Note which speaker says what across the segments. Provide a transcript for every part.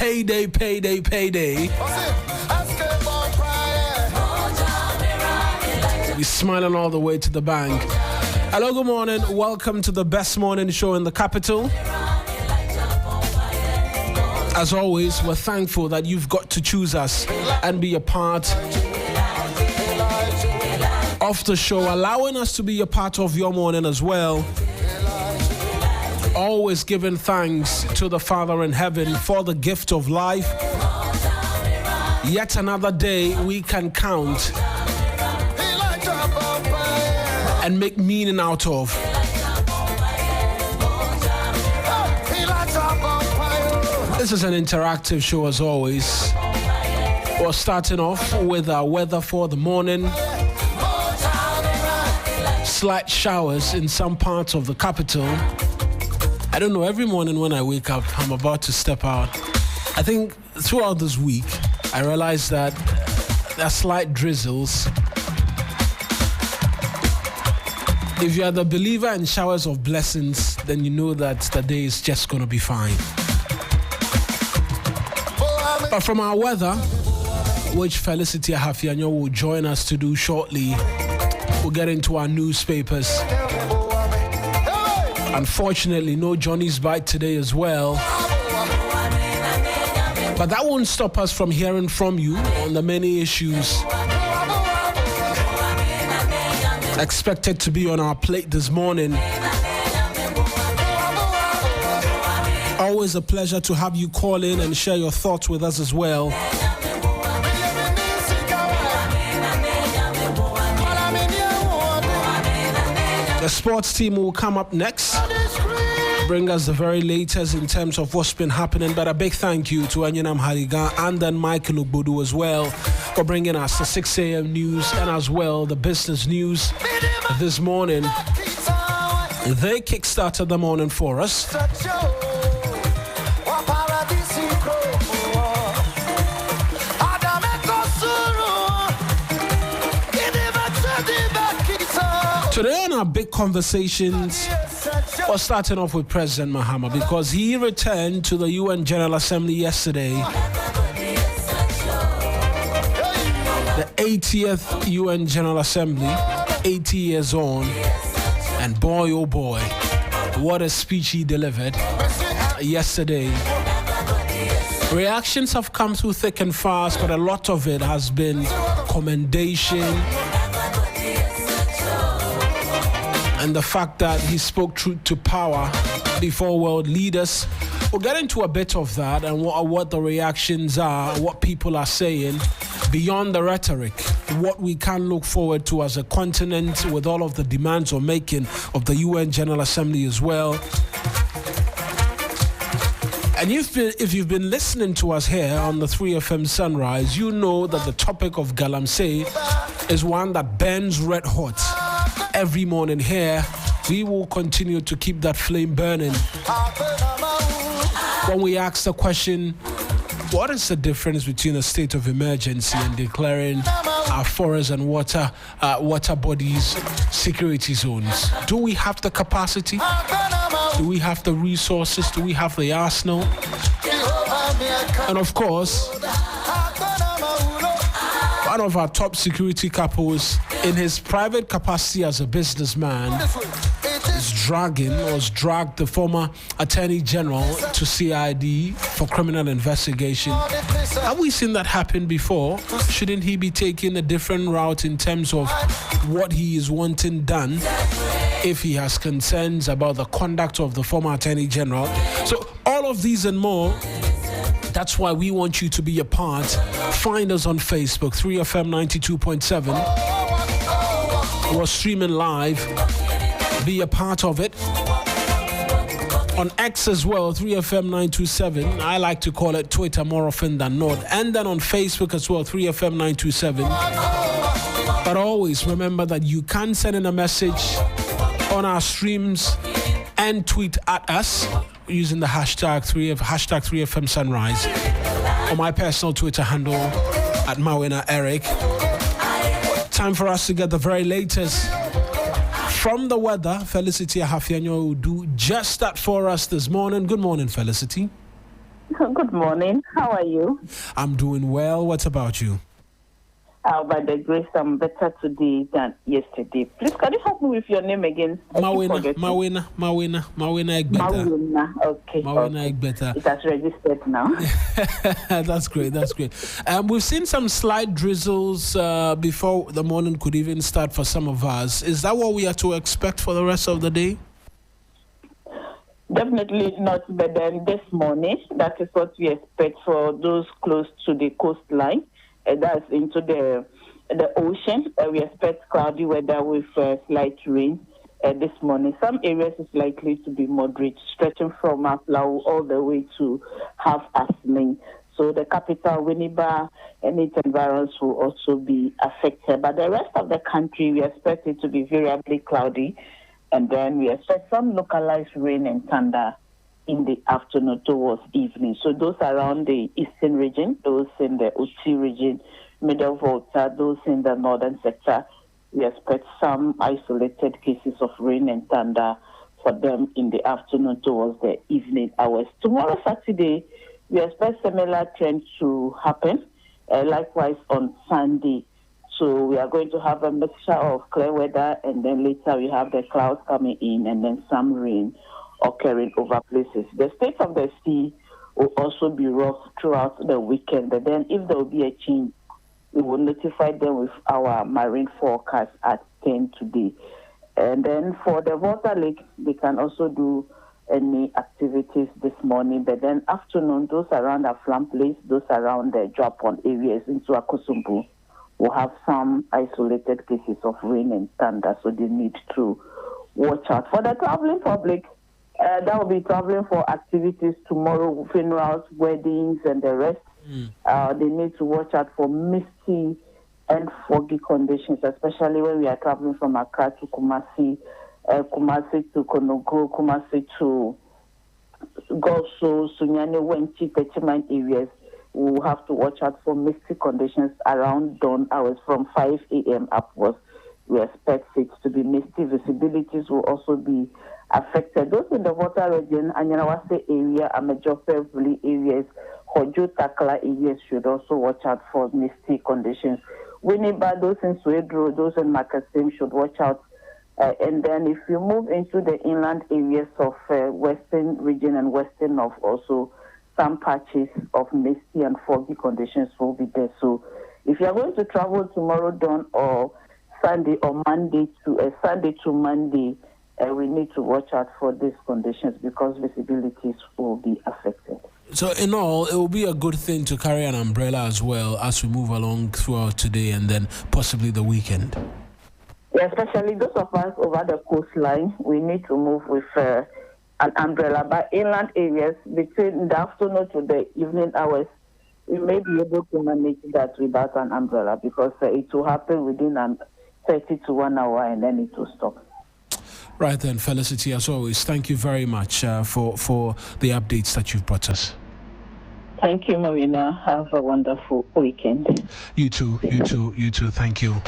Speaker 1: Payday. Be smiling all the way to the bank. Hello, good morning. Welcome to the best morning show in the capital. As always, we're thankful that you've got to choose us and be a part of the show, allowing us to be a part of your morning as well. Always giving thanks to the Father in heaven for the gift of life. Yet another day we can count and make meaning out of. This is an interactive show as always. We're starting off with our weather for the morning. Slight showers in some parts of the capital. I don't know, every morning when I wake up, I'm about to step out. I think throughout this week, I realized that there are slight drizzles. If you are the believer in showers of blessings, then you know that the day is just going to be fine. But from our weather, which Felicity Appiah-Ampofo will join us to do shortly, we'll get into our newspapers. Unfortunately, no Johnny's Bite today as well. But that won't stop us from hearing from you on the many issues expected to be on our plate this morning. Always a pleasure to have you call in and share your thoughts with us as well. The sports team will come up next, bring us the very latest in terms of what's been happening. But a big thank you to Anyanam Hariga and then Michael Ogbodu as well for bringing us the 6 a.m. news and as well the business news this morning. They kickstarted the morning for us. Today on our big conversations, we're starting off with President Mahama because he returned to the UN General Assembly yesterday. The 80th UN General Assembly, 80 years on, and boy oh boy, what a speech he delivered yesterday. Reactions have come through thick and fast, but a lot of it has been commendation and the fact that he spoke truth to power before world leaders. We'll get into a bit of that and what the reactions are, what people are saying, beyond the rhetoric, what we can look forward to as a continent with all of the demands we're making of the UN General Assembly as well. And if you've been listening to us here on the 3FM Sunrise, you know that the topic of Galamsey is one that burns red hot. Every morning here, we will continue to keep that flame burning. When we ask the question, what is the difference between a state of emergency and declaring our forests and water bodies security zones? Do we have the capacity? Do we have the resources? Do we have the arsenal? And of course, one of our top security couples, in his private capacity as a businessman, was dragged the former Attorney General to CID for criminal investigation. Have we seen that happen before? Shouldn't he be taking a different route in terms of what he is wanting done if he has concerns about the conduct of the former Attorney General? So all of these and more, that's why we want you to be a part. Find us on Facebook, 3FM 92.7. We're streaming live. Be a part of it. On X as well, 3FM 927. I like to call it Twitter more often than not. And then on Facebook as well, 3FM 927. But always remember that you can send in a message on our streams and tweet at us using the hashtag 3FM Sunrise. On my personal Twitter handle at Mawuena Eric. Time for us to get the very latest from the weather. Felicity Appiah-Ampofo will do just that for us this morning. Good morning, Felicity.
Speaker 2: Good morning. How are you?
Speaker 1: I'm doing well. What about you?
Speaker 2: By the grace, I'm better today than yesterday. Please, can you help me with your name again?
Speaker 1: Mawuena Egbeta.
Speaker 2: Mawuena. Okay.
Speaker 1: Mawuena Egbeta.
Speaker 2: It has registered now.
Speaker 1: That's great. We've seen some slight drizzles before the morning could even start for some of us. Is that what we are to expect for the rest of the day?
Speaker 2: Definitely not better than this morning. That is what we expect for those close to the coastline. That's into the ocean. We expect cloudy weather with slight rain this morning. Some areas is likely to be moderate, stretching from Aflau all the way to half Asmin. So the capital, Winneba, and its environs will also be affected. But the rest of the country, we expect it to be variably cloudy. And then we expect some localized rain and thunder in the afternoon towards evening. So those around the eastern region, those in the Uchi region, Middle Volta, those in the northern sector, we expect some isolated cases of rain and thunder for them in the afternoon towards the evening hours. Tomorrow, Saturday, we expect similar trends to happen. Likewise on Sunday. So we are going to have a mixture of clear weather, and then later we have the clouds coming in, and then some rain occurring over places. The state of the sea will also be rough throughout the weekend, but then if there will be a change, we will notify them with our marine forecast at 10 today. And then for the Volta Lake, they can also do any activities this morning, but then afternoon, those around Aflam Place, those around the Japon areas into Akosumbu, will have some isolated cases of rain and thunder, so they need to watch out. For the traveling public, that will be traveling for activities tomorrow, funerals, weddings, and the rest. They need to watch out for misty and foggy conditions, especially when we are traveling from Accra to Kumasi, Kumasi to Konogo, Kumasi to Goso, Sunyani, Wenchi, Techiman areas. We will have to watch out for misty conditions around dawn hours from 5 a.m. upwards. We expect it to be misty. Visibilities will also be affected. Those in the Volta region, Anyanawase area, Amejope Valley areas, Hojo Takla areas should also watch out for misty conditions. Winneba, those in Swedro, those in Makasim should watch out. And then if you move into the inland areas of western region and western north also, some patches of misty and foggy conditions will be there. So if you are going to travel tomorrow dawn or Sunday or Monday to Monday, we need to watch out for these conditions because visibilities will be affected.
Speaker 1: So in all, it will be a good thing to carry an umbrella as well as we move along throughout today and then possibly the weekend.
Speaker 2: Yeah, especially those of us over the coastline, we need to move with an umbrella. But inland areas, between the afternoon to the evening hours, we may be able to manage that without an umbrella because it will happen within 30 to 1 hour and then it will stop.
Speaker 1: Right then, Felicity, as always, thank you very much for the updates that you've brought us.
Speaker 2: Thank you, Mawuena. Have a wonderful weekend.
Speaker 1: You too. Thank you.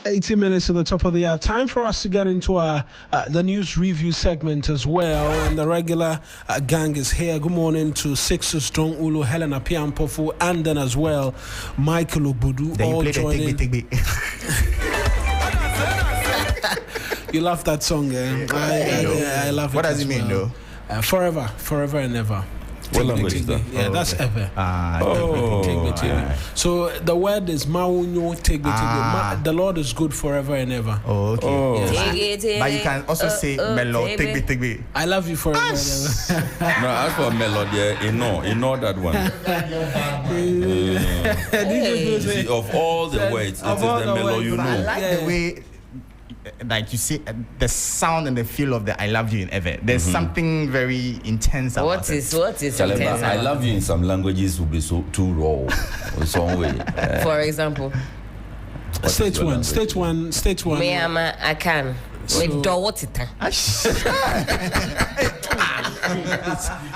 Speaker 1: 80 minutes to the top of the hour. Time for us to get into the news review segment as well. And the regular gang is here. Good morning to Sixtus, Strong Ullo, Helen Appiah-Ampofo, and then as well Michael Obudu.
Speaker 3: Then
Speaker 1: all
Speaker 3: you
Speaker 1: joining.
Speaker 3: Take me.
Speaker 1: You love that song, eh? I love it.
Speaker 3: What does it mean, though?
Speaker 1: Forever and ever.
Speaker 4: What language is that?
Speaker 1: Yeah, that's ever. Take me, take me. So the word is Mawuena, take me, take me. The Lord is good forever and ever.
Speaker 3: Oh, okay.
Speaker 1: Yes.
Speaker 3: But you can also say Melo, take me.
Speaker 1: I love you forever and ever.
Speaker 4: No, as for melody, you know that one. See, of all the words, it is the melody you know.
Speaker 3: I like the way, like you say, the sound and the feel of the "I love you" in Ever. There's something very intense about
Speaker 5: What is intense?
Speaker 4: I love you in some languages will be so too raw in some way.
Speaker 5: For example,
Speaker 1: Stage one.
Speaker 5: me I can. We do what it.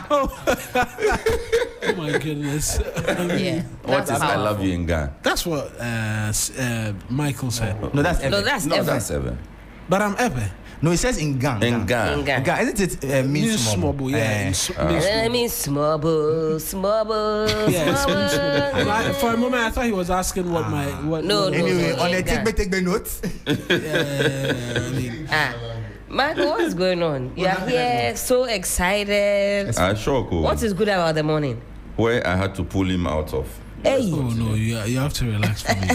Speaker 1: Oh my goodness.
Speaker 5: Yeah.
Speaker 4: What is I love you in Ghana?
Speaker 1: That's what Michael said.
Speaker 3: No, that's Ever.
Speaker 5: No, that's
Speaker 4: No,
Speaker 5: ever.
Speaker 4: that's ever.
Speaker 1: But I'm ever.
Speaker 3: No, it says in Gang.
Speaker 4: In Ghana.
Speaker 3: Isn't it means small?
Speaker 1: Small, yeah.
Speaker 5: I mean, small.
Speaker 1: Yes, for a moment I thought he was asking what my what.
Speaker 5: No,
Speaker 1: what-
Speaker 5: no.
Speaker 3: Anyway, on the
Speaker 5: Gang.
Speaker 3: take me notes.
Speaker 5: Michael, what is going on? You are here so excited.
Speaker 4: I shock.
Speaker 5: What is good about the morning?
Speaker 4: Where I had to pull him out of.
Speaker 5: Hey,
Speaker 1: Oh no, you have to relax for me.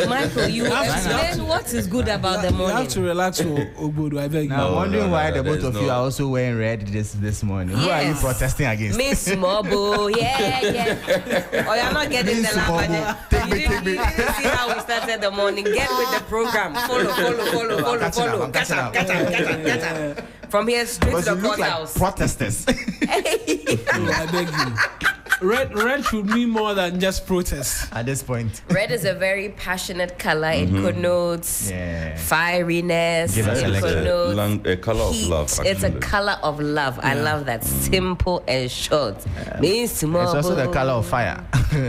Speaker 5: Michael, you explain what is good about the
Speaker 1: You
Speaker 5: morning.
Speaker 1: have to relax for Obodo, I beg you.
Speaker 3: Now, I'm wondering
Speaker 4: no,
Speaker 3: why
Speaker 4: no,
Speaker 3: the both
Speaker 4: there's
Speaker 3: of you
Speaker 4: no-
Speaker 3: are also wearing red this morning. Who are you
Speaker 5: Yes.
Speaker 3: protesting against?
Speaker 5: Miss Mobo, yeah. Oh, you're not getting
Speaker 3: Miss
Speaker 5: the language.
Speaker 3: Mobo. Take me.
Speaker 5: You didn't see how we started the morning. Get with the program. Follow.
Speaker 3: I'm catching up.
Speaker 5: Catch up. From here straight
Speaker 3: Because
Speaker 5: to
Speaker 3: you
Speaker 5: the
Speaker 3: look like
Speaker 5: courthouse.
Speaker 3: protesters.
Speaker 1: Oh, I beg you. Red should mean more than just protest.
Speaker 3: At this point.
Speaker 5: Red is a very passionate color. It connotes firiness.
Speaker 3: Give us a
Speaker 5: It
Speaker 3: lecture.
Speaker 5: connotes
Speaker 4: A color of
Speaker 5: heat.
Speaker 4: love.
Speaker 5: It's a
Speaker 4: actually.
Speaker 5: color of love. I love that. Simple and short. Means
Speaker 3: It's also the color of fire.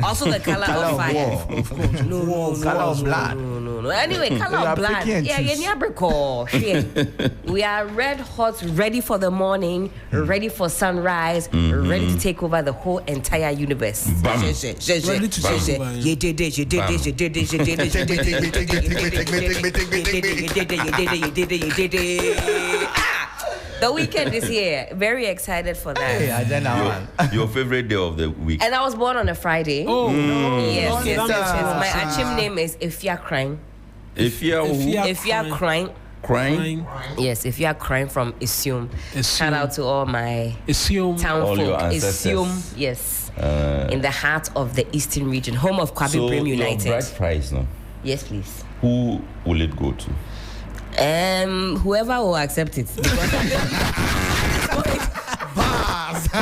Speaker 5: Also the color
Speaker 3: Color
Speaker 5: of
Speaker 3: of
Speaker 5: fire.
Speaker 3: war.
Speaker 1: Of course.
Speaker 5: No,
Speaker 3: Color of blood.
Speaker 5: No. Anyway, color
Speaker 3: You are
Speaker 5: of blood.
Speaker 3: picky and
Speaker 5: Yeah,
Speaker 3: choose.
Speaker 5: we are red hot, ready for the morning, ready for sunrise, ready to take over the whole entire universe.
Speaker 4: Bam.
Speaker 1: Ready to take over.
Speaker 5: You did this, you did this, you did this, you did this, you did this, you did this. The weekend is here. Very excited for that.
Speaker 3: Hey, agenda man.
Speaker 4: Your favorite day of the week.
Speaker 5: And I was born on a Friday.
Speaker 1: Oh no.
Speaker 5: Yes.
Speaker 1: That's-
Speaker 5: My Achim name is Ifya Crying.
Speaker 4: If you are
Speaker 5: Ifya Crying.
Speaker 4: crying,
Speaker 5: Yes, if you are crying from Isium.
Speaker 1: Isium.
Speaker 5: Shout out to all my
Speaker 1: Assume.
Speaker 5: town
Speaker 4: All your
Speaker 5: folk.
Speaker 4: ancestors.
Speaker 5: Isium, yes. In the heart of the eastern region, home of Kwabi
Speaker 4: so
Speaker 5: Brim
Speaker 4: your
Speaker 5: United.
Speaker 4: bride price, no?
Speaker 5: Yes, please.
Speaker 4: Who will it go to?
Speaker 5: Whoever will accept it. Because by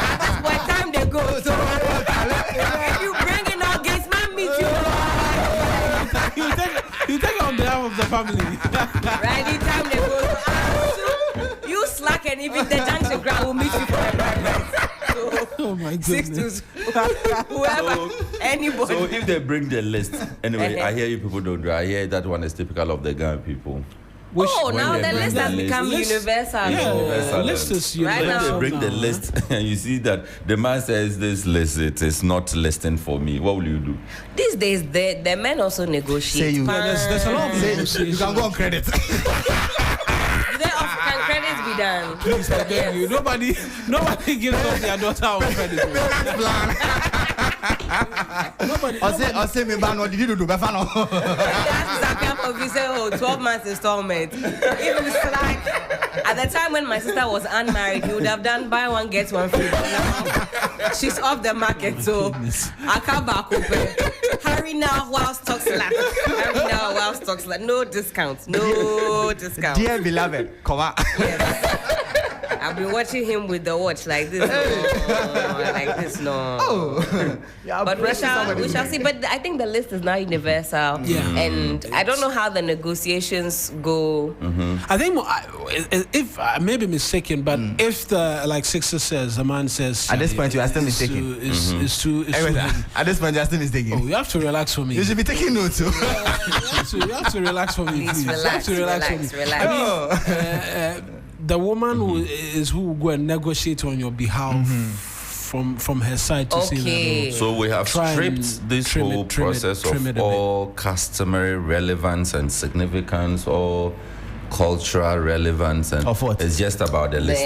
Speaker 5: the time they go, so if you bring in our gates, man, meet you.
Speaker 1: You take on behalf of the family.
Speaker 5: Right, the time they go, so, you slack and even the junction ground will meet you for the bride.
Speaker 1: Oh my goodness.
Speaker 5: Whoever, anybody.
Speaker 4: So if they bring the list, anyway, I hear you people don't do. I hear that one is typical of the Ghana people.
Speaker 1: Which,
Speaker 5: Now
Speaker 4: when
Speaker 5: the
Speaker 4: they bring
Speaker 5: list
Speaker 4: the
Speaker 5: has
Speaker 4: list-
Speaker 5: become
Speaker 1: List-
Speaker 5: universal.
Speaker 1: yeah,
Speaker 4: Universal.
Speaker 1: list is
Speaker 5: Right
Speaker 4: When
Speaker 5: now.
Speaker 1: universal
Speaker 4: they bring the
Speaker 1: now.
Speaker 4: list and you see that the man says this list, it is not listing for me. What will you do?
Speaker 5: These days, the men also negotiate.
Speaker 3: Say you.
Speaker 1: Yeah, there's a lot of
Speaker 3: You
Speaker 1: negotiation.
Speaker 3: can go on credit.
Speaker 5: Can credits be done?
Speaker 1: Please, I beg you. Nobody gives up their daughter on credit.
Speaker 3: I say me ban what did you do befano?
Speaker 5: If you say, 12 months installment. Even like at the time when my sister was unmarried, he would have done buy one get one free. She's off the market, so I can't back open. Hurry now while stocks last. No discounts. No discounts.
Speaker 3: Dear beloved, come on.
Speaker 5: I've been watching him with the watch like this. Like this, no.
Speaker 3: Oh, yeah,
Speaker 5: But we shall see. But I think the list is now universal.
Speaker 1: Yeah.
Speaker 5: And I don't know how the negotiations go.
Speaker 1: I think if I may be mistaken, but if the Sixtus says, the man says
Speaker 3: at this point you are still mistaken.
Speaker 1: It's too
Speaker 3: At this point you are still mistaken.
Speaker 1: Oh, you have to relax for me.
Speaker 3: You should be taking notes.
Speaker 1: So you have to relax for me, please.
Speaker 5: Relax,
Speaker 1: you have to relax for me.
Speaker 5: relax.
Speaker 1: I mean, the woman who will go and negotiate on your behalf from her side to see that.
Speaker 4: So we have stripped this whole process of all customary relevance and significance, or cultural relevance, and
Speaker 3: of what?
Speaker 4: It's just about the list.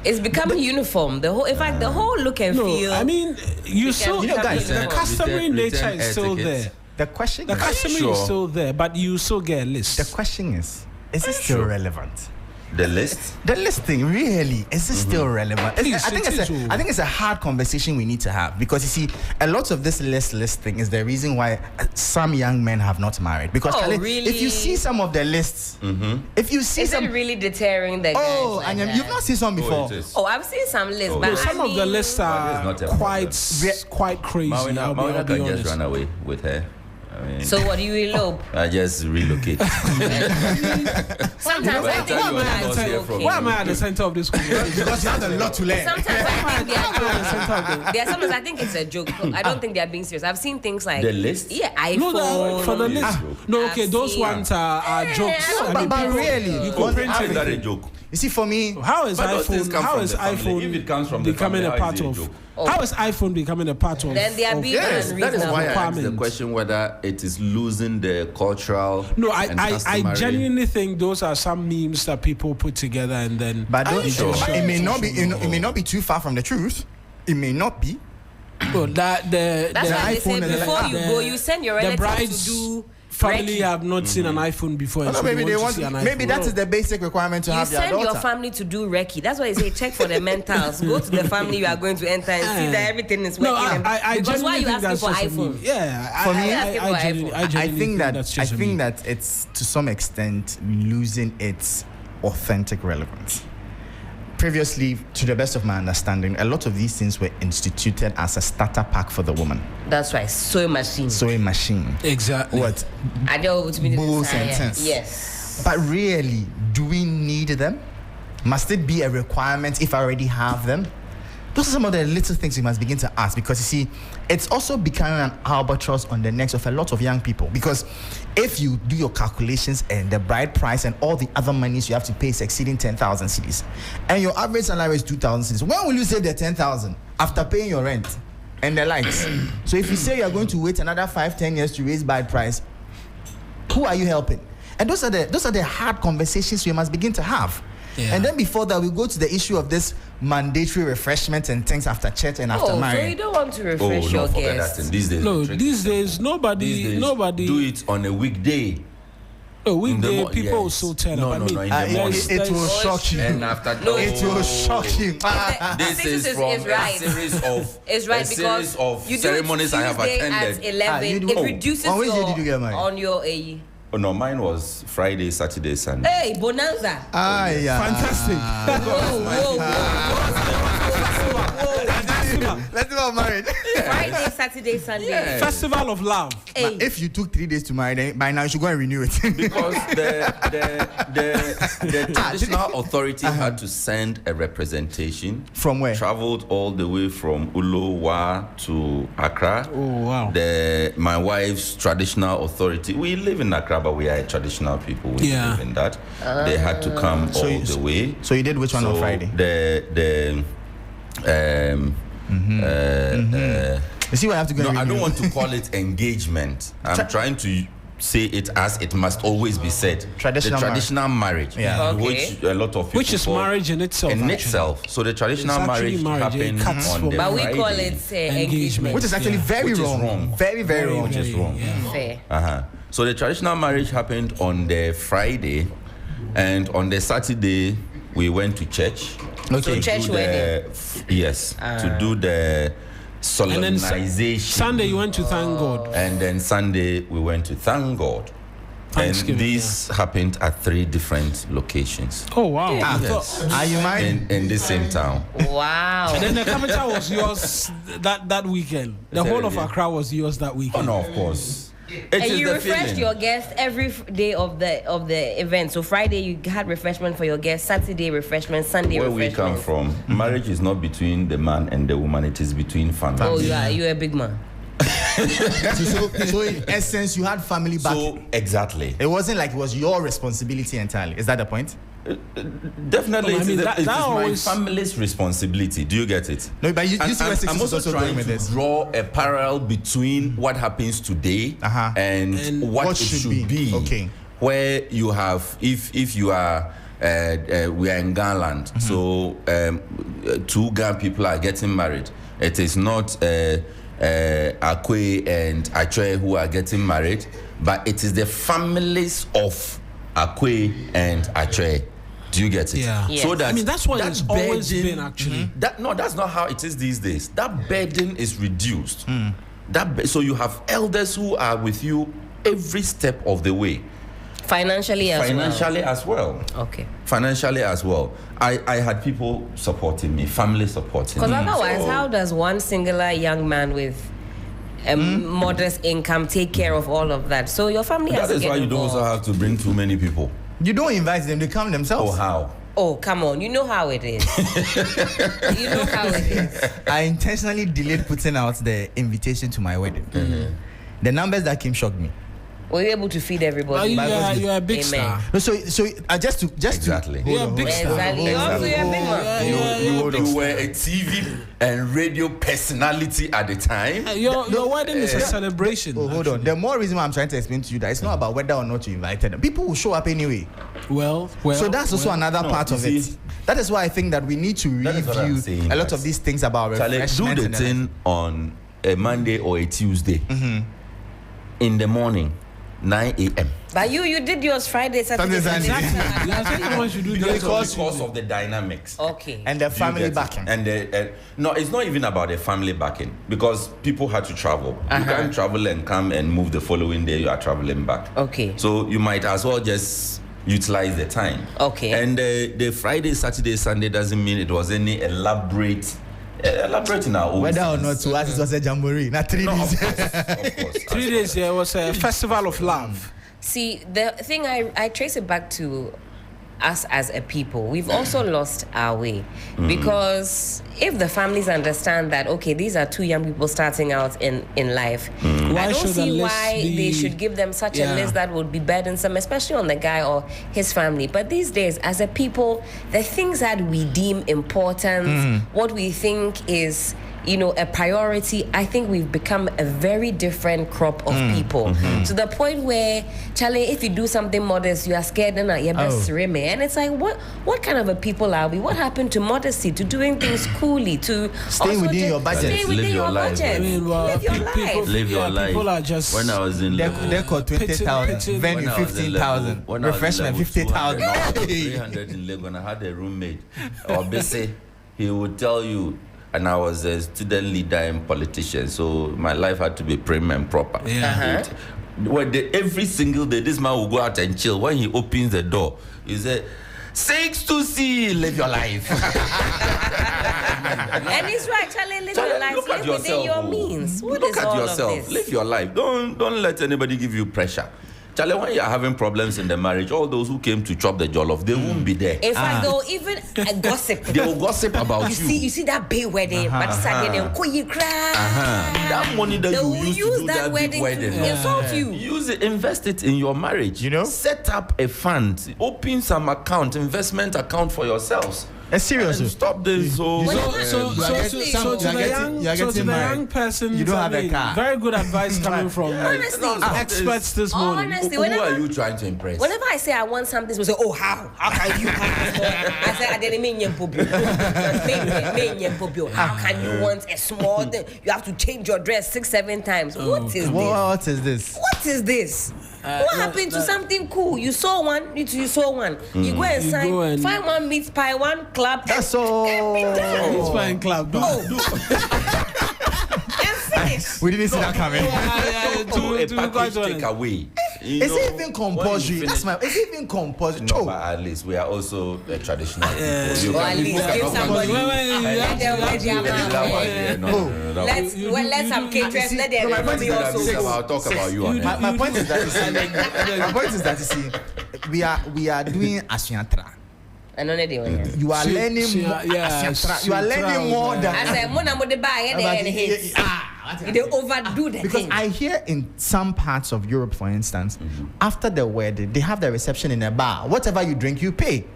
Speaker 5: It's becoming uniform. The whole, in fact, the whole look and feel.
Speaker 1: I mean,
Speaker 3: guys,
Speaker 1: the customary nature is still there.
Speaker 3: The question
Speaker 1: The
Speaker 3: is,
Speaker 1: customary is still there, but you still get a list.
Speaker 3: the question is it still relevant?
Speaker 4: The list?
Speaker 3: The listing, really, is it still relevant?
Speaker 1: Please,
Speaker 3: I think it's a hard conversation we need to have, because you see, a lot of this listing is the reason why some young men have not married. Because
Speaker 5: really?
Speaker 3: if you see some of the lists, if you see
Speaker 5: Is
Speaker 3: some,
Speaker 5: it really deterring the guys?
Speaker 3: oh,
Speaker 5: like
Speaker 3: and
Speaker 5: that?
Speaker 3: you've not seen some before.
Speaker 5: I've seen some lists, but
Speaker 1: Some of the lists are
Speaker 4: But it's not
Speaker 1: quite crazy. I'll
Speaker 4: Mawuena
Speaker 1: be
Speaker 4: can just
Speaker 1: honest.
Speaker 4: run away with her. I mean,
Speaker 5: so what do you elope?
Speaker 4: I just relocate.
Speaker 5: Sometimes I think
Speaker 4: Why am I
Speaker 5: you
Speaker 4: at
Speaker 5: guys
Speaker 4: the
Speaker 5: are
Speaker 4: center?
Speaker 5: okay.
Speaker 1: Why am I at the center of this conversation?
Speaker 3: Because you have a lot to learn.
Speaker 5: Sometimes I think there are sometimes I think it's a joke. I don't think they're being serious. I've seen things like
Speaker 4: The list?
Speaker 5: Yeah, iPhone.
Speaker 1: No, for the list. No, okay,
Speaker 5: I've
Speaker 1: those
Speaker 5: seen-
Speaker 1: ones are jokes.
Speaker 5: I don't
Speaker 1: I mean,
Speaker 3: but
Speaker 1: people-
Speaker 3: really,
Speaker 1: you can print
Speaker 4: How is that a
Speaker 1: anything.
Speaker 4: joke?
Speaker 3: You see, for me,
Speaker 1: How is
Speaker 4: But those things
Speaker 1: iPhone?
Speaker 4: come
Speaker 1: How
Speaker 4: from
Speaker 1: is
Speaker 4: the family.
Speaker 1: iPhone
Speaker 4: If it comes from the
Speaker 1: becoming
Speaker 4: family,
Speaker 1: a
Speaker 4: how
Speaker 1: part
Speaker 4: is it a
Speaker 1: of?
Speaker 4: joke?
Speaker 1: How is iPhone becoming a part of?
Speaker 5: Then they are being
Speaker 4: Yes, that is why I asked the
Speaker 1: requirement.
Speaker 4: question whether it is losing the cultural.
Speaker 1: No,
Speaker 4: and
Speaker 1: I
Speaker 4: customary-
Speaker 1: genuinely think those are some memes that people put together and then.
Speaker 3: but don't,
Speaker 4: sure?
Speaker 3: but it may not be. It may not be too far from the truth. It may not be.
Speaker 1: No, that the
Speaker 5: That's why they say
Speaker 3: iPhone is
Speaker 5: before
Speaker 3: like-
Speaker 5: you go, you send your
Speaker 1: the
Speaker 5: relatives
Speaker 1: bride's
Speaker 5: to do
Speaker 1: family
Speaker 5: recce.
Speaker 1: have not seen an iPhone before. And
Speaker 3: No,
Speaker 1: so
Speaker 3: maybe they
Speaker 1: to
Speaker 3: want.
Speaker 1: see an
Speaker 3: Maybe
Speaker 1: iPhone.
Speaker 3: that is the basic requirement to
Speaker 5: You
Speaker 3: have their
Speaker 5: send your
Speaker 3: daughter.
Speaker 5: family to do recce. That's why they say check for the mentals. Go to the family you are going to enter and see that everything is working.
Speaker 1: No, I
Speaker 5: because why
Speaker 1: genuinely
Speaker 5: you
Speaker 1: think
Speaker 5: asking
Speaker 1: that's
Speaker 5: for
Speaker 1: just a
Speaker 5: iPhone?
Speaker 1: meme. Yeah,
Speaker 3: For me,
Speaker 1: I genuinely
Speaker 3: think that
Speaker 1: that's just a meme.
Speaker 3: it's to some extent losing its authentic relevance. Previously, to the best of my understanding, a lot of these things were instituted as a starter pack for the woman.
Speaker 5: That's right. Sewing machine.
Speaker 3: Sewing machine.
Speaker 1: Exactly.
Speaker 3: What?
Speaker 5: I don't to be
Speaker 3: Bulls and tents.
Speaker 5: Yes.
Speaker 3: But really, do we need them? Must it be a requirement if I already have them? Those are some of the little things we must begin to ask, because you see, it's also becoming an albatross on the necks of a lot of young people. Because if you do your calculations and the bride price and all the other monies you have to pay is exceeding 10,000 cedis, and your average salary is 2,000 cedis, when will you save the 10,000 after paying your rent and the likes? So if you say you are going to wait another 5-10 years to raise bride price, who are you helping? And those are the hard conversations we must begin to have.
Speaker 1: Yeah.
Speaker 3: And then before that, we go to the issue of this mandatory refreshment and things after church and after
Speaker 5: So
Speaker 3: marriage.
Speaker 5: you don't want to
Speaker 4: Oh,
Speaker 5: refresh your
Speaker 4: no, forget that
Speaker 5: guests.
Speaker 4: thing. These days,
Speaker 1: No,
Speaker 4: the trick
Speaker 1: these
Speaker 4: is
Speaker 1: days
Speaker 4: simple.
Speaker 1: nobody
Speaker 4: do it on a weekday.
Speaker 1: No, weekday
Speaker 4: mo-
Speaker 1: people
Speaker 4: yes.
Speaker 1: will turn
Speaker 4: No,
Speaker 1: up.
Speaker 4: no,
Speaker 1: I mean,
Speaker 4: no, in the morning.
Speaker 3: It will shock you.
Speaker 4: And after
Speaker 3: It will shock you.
Speaker 4: This
Speaker 5: Sixtus
Speaker 4: is from
Speaker 5: is right.
Speaker 4: a series of
Speaker 5: It's right
Speaker 4: a
Speaker 5: because
Speaker 4: series of
Speaker 5: you do
Speaker 4: ceremonies I have
Speaker 5: Tuesday
Speaker 4: attended.
Speaker 5: at 11.
Speaker 3: you do-
Speaker 5: It
Speaker 3: oh,
Speaker 5: reduces
Speaker 3: on which day
Speaker 5: your
Speaker 3: did you get married?
Speaker 5: on your
Speaker 4: Oh no, mine was Friday, Saturday, Sunday.
Speaker 5: Hey, bonanza.
Speaker 3: Yeah.
Speaker 1: fantastic.
Speaker 3: Let's do our marriage.
Speaker 5: Friday, Saturday, Sunday.
Speaker 4: Yeah.
Speaker 1: Festival of love.
Speaker 5: Hey,
Speaker 3: If you took 3 days to marry, then by now you should go and renew it.
Speaker 4: Because the traditional authority had to send a representation.
Speaker 3: From where?
Speaker 4: Traveled all the way from Ullo to Accra.
Speaker 1: Oh wow.
Speaker 4: My wife's traditional authority. We live in Accra, but we are traditional people. We
Speaker 1: Yeah.
Speaker 4: live in that. They had to come all
Speaker 3: you-
Speaker 4: the way.
Speaker 3: So you did which one on Friday? You see what I have to go
Speaker 4: No,
Speaker 3: and
Speaker 4: I
Speaker 3: renew?
Speaker 4: don't want to call it engagement. I'm trying to say it as it must always be said.
Speaker 3: Traditional
Speaker 4: the traditional marriage,
Speaker 3: Yeah.
Speaker 5: Okay.
Speaker 4: which a lot of people
Speaker 1: Which is
Speaker 4: call
Speaker 1: marriage in itself.
Speaker 4: in
Speaker 1: actually.
Speaker 4: itself. So the traditional
Speaker 1: It's actually
Speaker 4: marriage
Speaker 1: marriage. It
Speaker 4: happened
Speaker 1: cuts
Speaker 4: on
Speaker 1: from-
Speaker 4: the
Speaker 5: but we
Speaker 4: Friday,
Speaker 5: call it engagement.
Speaker 1: Engagement.
Speaker 3: Which is actually
Speaker 1: Yeah.
Speaker 3: very
Speaker 4: Which is
Speaker 3: wrong.
Speaker 4: wrong.
Speaker 3: Very, very wrong.
Speaker 4: which is wrong.
Speaker 1: Yeah.
Speaker 5: Fair.
Speaker 4: So the traditional marriage happened on the Friday, and on the Saturday we went to church.
Speaker 3: Okay.
Speaker 5: So
Speaker 4: to
Speaker 5: church
Speaker 4: do
Speaker 5: wedding.
Speaker 4: Yes, to do the
Speaker 1: And then
Speaker 4: solemnization.
Speaker 1: Sunday you went to thank God.
Speaker 4: And then Sunday we went to thank God. And this happened at 3 different locations.
Speaker 1: Oh, wow.
Speaker 4: Yes.
Speaker 3: Are you married?
Speaker 4: In the same town.
Speaker 5: Wow.
Speaker 1: And then the capital was yours that weekend. The whole of Accra was yours that weekend.
Speaker 4: Oh, no, of course.
Speaker 5: And you refreshed your guests every day of the event. So Friday you had refreshment for your guests, Saturday refreshment, Sunday
Speaker 4: Where
Speaker 5: refreshment.
Speaker 4: we come from, marriage is not between the man and the woman, it is between families.
Speaker 5: Oh, you're a big man.
Speaker 3: so in essence, you had family back.
Speaker 4: So, exactly.
Speaker 3: It wasn't like it was your responsibility entirely. Is that the point?
Speaker 4: Definitely,
Speaker 1: I mean,
Speaker 4: it is my
Speaker 1: always...
Speaker 4: family's responsibility. Do you get it?
Speaker 3: No, but you see where
Speaker 4: I'm also trying to draw a parallel between what happens today and what it should be.
Speaker 3: Okay.
Speaker 4: Where you have, if you are, we are in Ghana, so 2 Ghana people are getting married. It is not Akwe and Achwe who are getting married, but it is the families of Akwe and Achwe. Do you get it?
Speaker 1: Yeah.
Speaker 5: Yes.
Speaker 4: So that,
Speaker 1: I mean, that's what it's always
Speaker 4: burden,
Speaker 1: been, actually.
Speaker 4: That's not how it is these days. That burden is reduced. So you have elders who are with you every step of the way.
Speaker 5: Financially as well. Okay.
Speaker 4: Financially as well. I had people supporting me, family supporting me.
Speaker 5: Because otherwise, how does one singular young man with a modest income take care of all of that? So your family has to get
Speaker 4: That is why you don't also have to bring too many people.
Speaker 3: You don't invite them; they come themselves.
Speaker 4: Oh, how?
Speaker 5: Oh, come on. You know how it is. You know how it is.
Speaker 3: I intentionally delayed putting out the invitation to my wedding. The numbers that came shocked me.
Speaker 5: Were you able to feed everybody?
Speaker 1: You're a big star.
Speaker 3: No, so just
Speaker 4: Exactly.
Speaker 1: You're a big star.
Speaker 5: Exactly. Also, you're a big man.
Speaker 4: You were a TV and radio personality at the time.
Speaker 1: Your wedding is a celebration.
Speaker 3: Oh, hold on. The more reason why I'm trying to explain to you that it's not about whether or not you invited them. People will show up anyway.
Speaker 1: Well.
Speaker 3: So that's also another part of it. That is why I think that we need to review a lot of these things about refreshment.
Speaker 4: Do the thing on a Monday or a Tuesday in the morning. 9 a.m.
Speaker 5: But you did yours Friday, Saturday, Sunday.
Speaker 4: Because of the dynamics.
Speaker 5: Okay.
Speaker 3: And the family backing.
Speaker 4: And no, it's not even about the family backing because people had to travel. You can't travel and come and move the following day. You are traveling back.
Speaker 5: Okay.
Speaker 4: So you might as well just utilize the time.
Speaker 5: Okay.
Speaker 4: And the Friday, Saturday, Sunday doesn't mean it was any elaborate in our own
Speaker 3: whether
Speaker 4: sense.
Speaker 3: or not to us it was a jamboree, not 3 days.
Speaker 4: Of course.
Speaker 1: 3 days, it was a festival of love.
Speaker 5: See, the thing I trace it back to us as a people. We've also lost our way because if the families understand that, okay, these are 2 young people starting out in life, I don't see why they should give them such a list that would be burdensome, especially on the guy or his family. But these days, as a people, the things that we deem important, what we think is, a priority, I think we've become a very different crop of people. To the point where, Charlie, if you do something modest, you are scared and and it's like, what kind of a people are we? What happened to modesty, to doing things coolly, to
Speaker 3: stay within your budget?
Speaker 5: Stay within your budget. Live your life.
Speaker 4: Live your life.
Speaker 1: People are just...
Speaker 4: When I was in
Speaker 3: they caught 20,000, venue 15,000, refreshment 50,000.
Speaker 4: 300 in Lagos, I had a roommate. Obviously, he would tell you, and I was a student leader and politician, so my life had to be prim and proper. Every single day, this man will go out and chill. When he opens the door, he said, 6 to see, live your life.
Speaker 5: And it's right, Charlie, live your life. Live within your means.
Speaker 4: Look at yourself. Live your life. Don't let anybody give you pressure. Charlie, when you're having problems in the marriage, all those who came to chop the jollof, they won't be there.
Speaker 5: In fact, they will even gossip.
Speaker 4: They will gossip about you.
Speaker 5: You see that big wedding, but
Speaker 4: that money that you use to do that big wedding,
Speaker 5: insult you.
Speaker 4: Use it, invest it in your marriage. Set up a fund, open some investment account for yourselves.
Speaker 3: Seriously,
Speaker 4: stop this.
Speaker 1: So to the young person,
Speaker 3: you don't have a car.
Speaker 1: Very good advice coming from experts this morning.
Speaker 5: Honestly,
Speaker 4: who are you trying to impress?
Speaker 5: Whenever I say I want something, people say, "Oh, how can you have this?" I say, "I didn't mean How can you want a small thing? You have to change your dress 6-7 times. What is this?
Speaker 3: What is this?
Speaker 5: What is this? What happened to something cool? You saw one, you saw one. You go and sign, find one meat pie, one club.
Speaker 3: That's all.
Speaker 1: Meat pie and club.
Speaker 5: And finish.
Speaker 3: We didn't see that coming.
Speaker 4: Do a package takeaway.
Speaker 3: Is it even compulsory? Is it even compulsory?
Speaker 4: No, but at least we are also the traditional people.
Speaker 5: Or at least give somebody. Let some caterers, let them be also.
Speaker 4: I'll talk about you on that.
Speaker 3: My point is that you see, we are doing Asiantra.
Speaker 5: You
Speaker 3: are learning more. You are learning more than.
Speaker 5: I said, they overdo the
Speaker 3: because
Speaker 5: thing.
Speaker 3: I hear in some parts of Europe, for instance, after the wedding, they have the reception in a bar. Whatever you drink, you pay.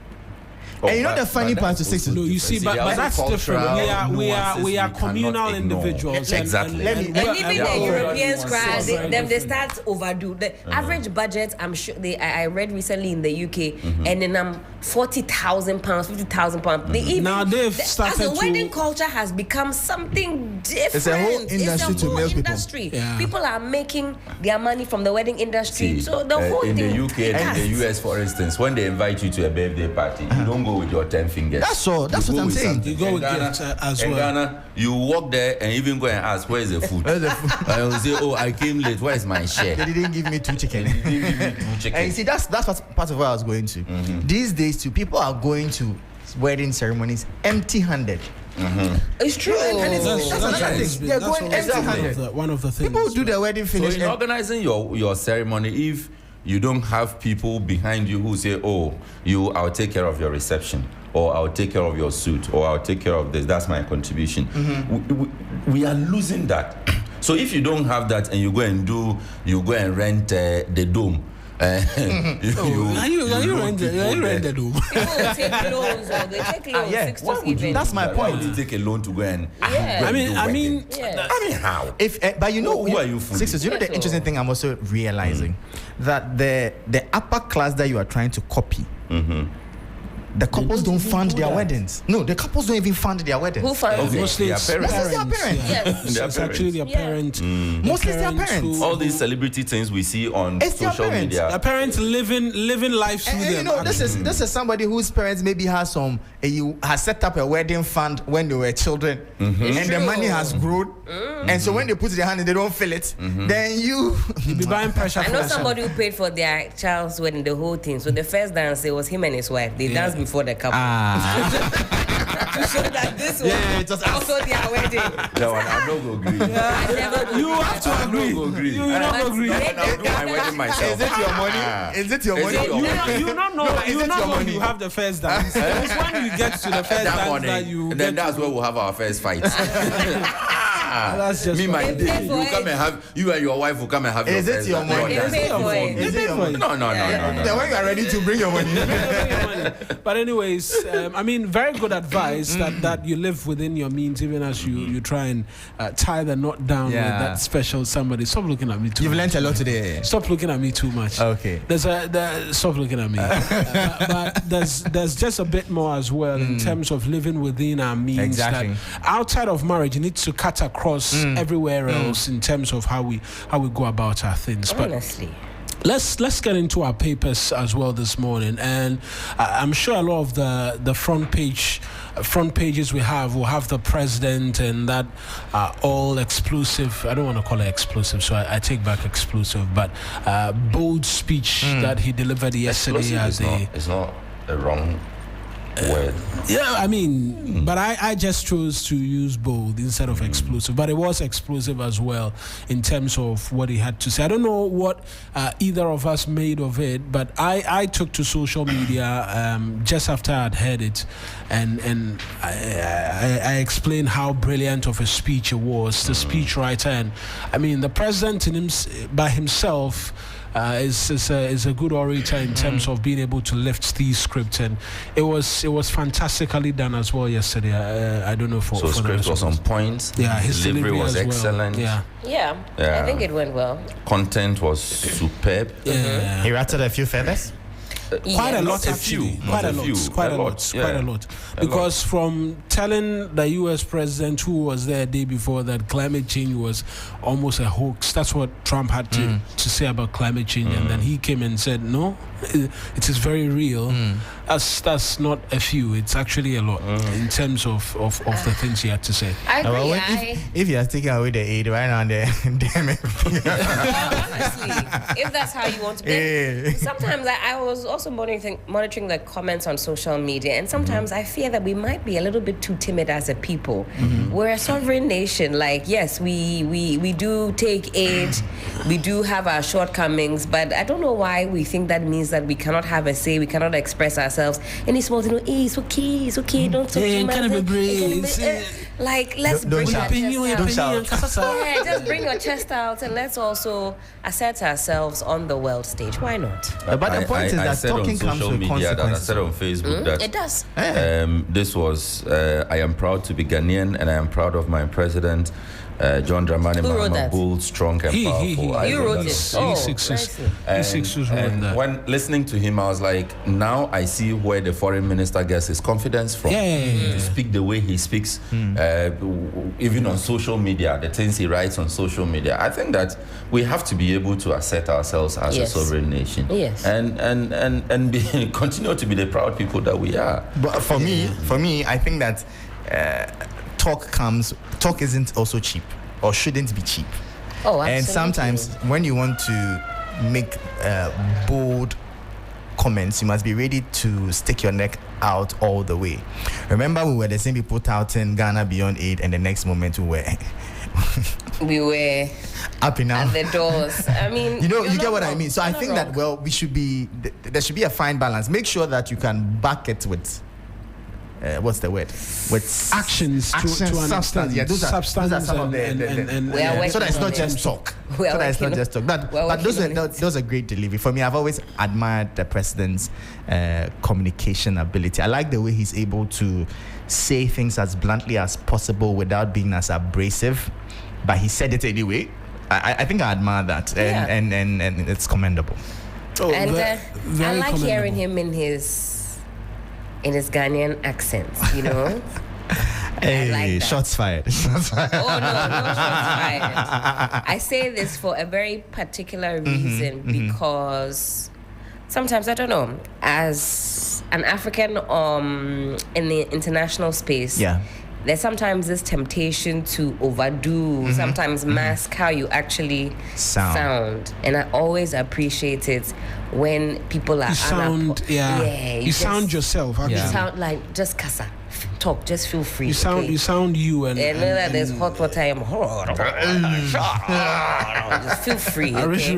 Speaker 3: And you know the funny part to Sixtus?
Speaker 1: No, you see, but that's different. We are communal individuals.
Speaker 4: Exactly.
Speaker 5: And even the Europeans cry, they start overdo. The average budget, I'm sure, I read recently in the UK, and then 40,000 pounds, 50,000 pounds.
Speaker 1: Now they've started
Speaker 5: the wedding culture has become something different.
Speaker 3: It's a whole industry to milk people.
Speaker 5: Yeah. People are making their money from the wedding industry. So the whole
Speaker 4: in
Speaker 5: thing.
Speaker 4: the UK and in the US, for instance, when they invite you to a birthday party, you don't go with your 10 fingers.
Speaker 3: That's all. That's what I'm saying.
Speaker 1: You go with gifts as well.
Speaker 4: In Ghana, you walk there and even go and ask, where is the food? I will say, oh, I came late. Where is my share?
Speaker 3: They didn't give me 2 chicken. And you see, that's part of where I was going to. These days, too, people are going to wedding ceremonies empty-handed.
Speaker 5: It's true.
Speaker 3: And that's another thing. They're going empty-handed.
Speaker 1: One of the things.
Speaker 3: People do their wedding finish.
Speaker 4: So in organizing your ceremony, if you don't have people behind you who say, oh, I'll take care of your reception, or I'll take care of your suit, or I'll take care of this, that's my contribution. We are losing that. So if you don't have that and you go and rent the dome,
Speaker 1: you rent the dome?
Speaker 5: People take loans, or they take loans.
Speaker 3: That's my point.
Speaker 4: Why would you take a loan to go and?
Speaker 1: I mean,
Speaker 4: how?
Speaker 3: But you know,
Speaker 4: who are you fooling?
Speaker 3: Sixtus, you know the interesting thing I'm also realizing that the upper class that you are trying to copy. The couples don't fund their weddings. No, the couples don't even fund their weddings.
Speaker 5: Who funds it?
Speaker 1: Mostly it's
Speaker 3: their parents.
Speaker 5: Yes.
Speaker 1: It's actually their parents.
Speaker 3: Mostly it's their parents.
Speaker 4: All these celebrity things we see on
Speaker 3: It's their
Speaker 4: social
Speaker 3: parents.
Speaker 4: media.
Speaker 1: Their parents living life through them.
Speaker 3: You know, this is somebody whose parents maybe has set up a wedding fund when they were children, and the money has grown, and so when they put their hand in, they don't feel it. Then you
Speaker 1: be buying pressure.
Speaker 5: I know somebody who paid for their child's wedding, the whole thing. So the first dance, it was him and his wife. They danced before the couple. To show that this was also their wedding.
Speaker 4: That one, I'm not going to agree.
Speaker 1: You have to agree.
Speaker 4: You
Speaker 1: will not agree.
Speaker 4: I'll do my wedding myself.
Speaker 3: Is it your money? Is it your money?
Speaker 1: You don't know. You don't know when you have the first dance. It's when you get to the first dance
Speaker 4: morning,
Speaker 1: that you.
Speaker 4: And then that's where we'll have our first fight.
Speaker 1: That's just
Speaker 4: me, my day. You and your wife will come and have
Speaker 3: your first
Speaker 5: your money?
Speaker 3: Is it your money?
Speaker 1: Is it your money?
Speaker 4: No.
Speaker 3: Then when you are ready to bring your money.
Speaker 1: But anyways, I mean, very good advice that you live within your means, even as you try and tie the knot down with that special somebody. Stop looking at me too much.
Speaker 3: You've learned a lot today.
Speaker 1: Stop looking at me too much.
Speaker 3: Okay.
Speaker 1: Stop looking at me. But there's just a bit more as well in terms of living within our means.
Speaker 3: Exactly.
Speaker 1: That outside of marriage, you need to cut across everywhere else in terms of how we go about our things.
Speaker 5: Honestly.
Speaker 1: But let's get into our papers as well this morning, and I'm sure a lot of the front pages we have will have the president, and that all explosive. I don't want to call it explosive, so I take back explosive, but bold speech that he delivered yesterday.
Speaker 4: It's not a wrong word.
Speaker 1: Yeah, I mean, but I just chose to use bold instead of explosive. But it was explosive as well in terms of what he had to say. I don't know what either of us made of it, but I took to social media just after I'd heard it, and I explained how brilliant of a speech it was, the speechwriter. And I mean, the president by himself is a good orator in terms of being able to lift these scripts, and it was fantastically done as well yesterday. I don't know for
Speaker 4: the script was on point.
Speaker 1: Yeah, his
Speaker 4: delivery was excellent.
Speaker 1: Well.
Speaker 5: Yeah, I think it went well.
Speaker 4: Content was superb.
Speaker 1: Yeah.
Speaker 3: He rattled a few feathers.
Speaker 1: Quite a lot, actually. Quite a lot. Because from telling the US president who was there a day before that climate change was almost a hoax, that's what Trump had to say about climate change, and then he came and said, no, it is very real. That's not a few. It's actually a lot in terms of the things he had to say.
Speaker 5: I agree.
Speaker 3: If you are taking away the aid right now,
Speaker 5: honestly, if that's how you want to be. Sometimes I was also monitoring the comments on social media, and sometimes I fear that we might be a little bit too timid as a people. We're a sovereign nation. Like, yes, we do take aid, we do have our shortcomings, but I don't know why we think that means that we cannot have a say, we cannot express ourselves. Any small thing, it's okay, don't talk too much. Like, let's bring our chest out. Yeah, just bring your chest out, and let's also assert ourselves on the world stage. Why not?
Speaker 3: But the point is that talking comes with consequences.
Speaker 4: I said on Facebook that
Speaker 5: it does.
Speaker 4: This was, I am proud to be Ghanaian, and I am proud of my president, John Dramani Mahama, bold, strong, and powerful.
Speaker 5: You wrote it.
Speaker 1: Sixtus
Speaker 4: and when listening to him, I was like, now I see where the foreign minister gets his confidence from. To speak the way he speaks, even on social media, the things he writes on social media. I think that we have to be able to assert ourselves as a sovereign nation. And continue to be the proud people that we are.
Speaker 3: But for me, I think that talk isn't also cheap, or shouldn't be cheap.
Speaker 5: Absolutely.
Speaker 3: And sometimes when you want to make bold comments, you must be ready to stick your neck out all the way. Remember, we were the same people touting Ghana Beyond Aid, and the next moment we were up and out
Speaker 5: at the doors. I mean,
Speaker 3: you get what I mean. So I think that there should be a fine balance. Make sure that you can back it with what's the word? With
Speaker 1: actions to
Speaker 3: substance. Yeah, those are some of the so that it's not just talk. But those are great delivery. For me, I've always admired the president's communication ability. I like the way he's able to say things as bluntly as possible without being as abrasive, but he said it anyway. I think I admire that, and it's commendable.
Speaker 5: And I like hearing him in his Ghanaian accent,
Speaker 3: Hey, shots fired.
Speaker 5: Oh, no shots fired. I say this for a very particular reason, because sometimes, I don't know, as an African in the international space, there's sometimes this temptation to overdo, sometimes mask how you actually sound. And I always appreciate it when people are
Speaker 1: you sound yourself. Actually.
Speaker 5: You sound like just kasa. Talk, just feel free.
Speaker 1: You sound you, and
Speaker 5: there's hot water. Just feel free.
Speaker 1: Okay?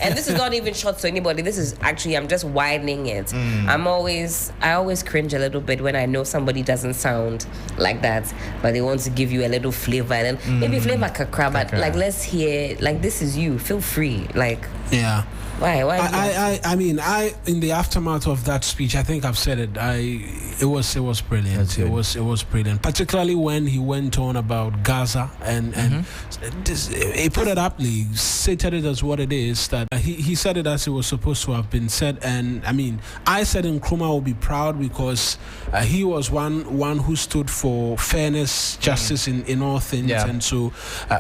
Speaker 5: And this is not even short to anybody. This is actually, I'm just widening it. I always cringe a little bit when I know somebody doesn't sound like that, but they want to give you a little flavor, and then maybe flavor kakra, but like, let's hear, like, this is you. Feel free, like.
Speaker 1: Yeah.
Speaker 5: Why?
Speaker 1: I mean, in the aftermath of that speech, I think I've said it. It was brilliant. It was brilliant, particularly when he went on about Gaza and he put it aptly, stated it as what it is. That he said it as it was supposed to have been said. And I mean, I said Nkrumah will be proud because he was one who stood for fairness, justice in all things, and so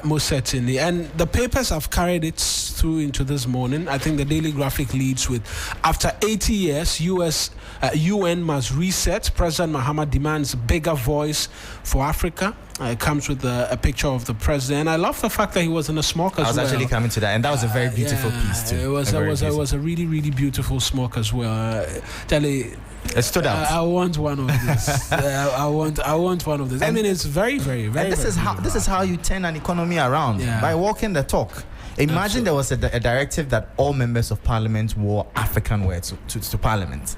Speaker 1: most certainly. And the papers have carried it through into this morning. I think the Daily Graphic leads with, after 80 years, UN must reset. President Mahama demands a bigger voice for Africa. It comes with a picture of the president. I love the fact that he was in a smock as well.
Speaker 3: I was actually coming to that, and that was a very beautiful piece too.
Speaker 1: It was a really, really beautiful smock as well.
Speaker 3: It stood out.
Speaker 1: I want one of this. I want one of this. I mean, it's very, very, very.
Speaker 3: And this is how you turn an economy around, by walking the talk. Imagine there was a directive that all members of parliament wore African wear to parliament.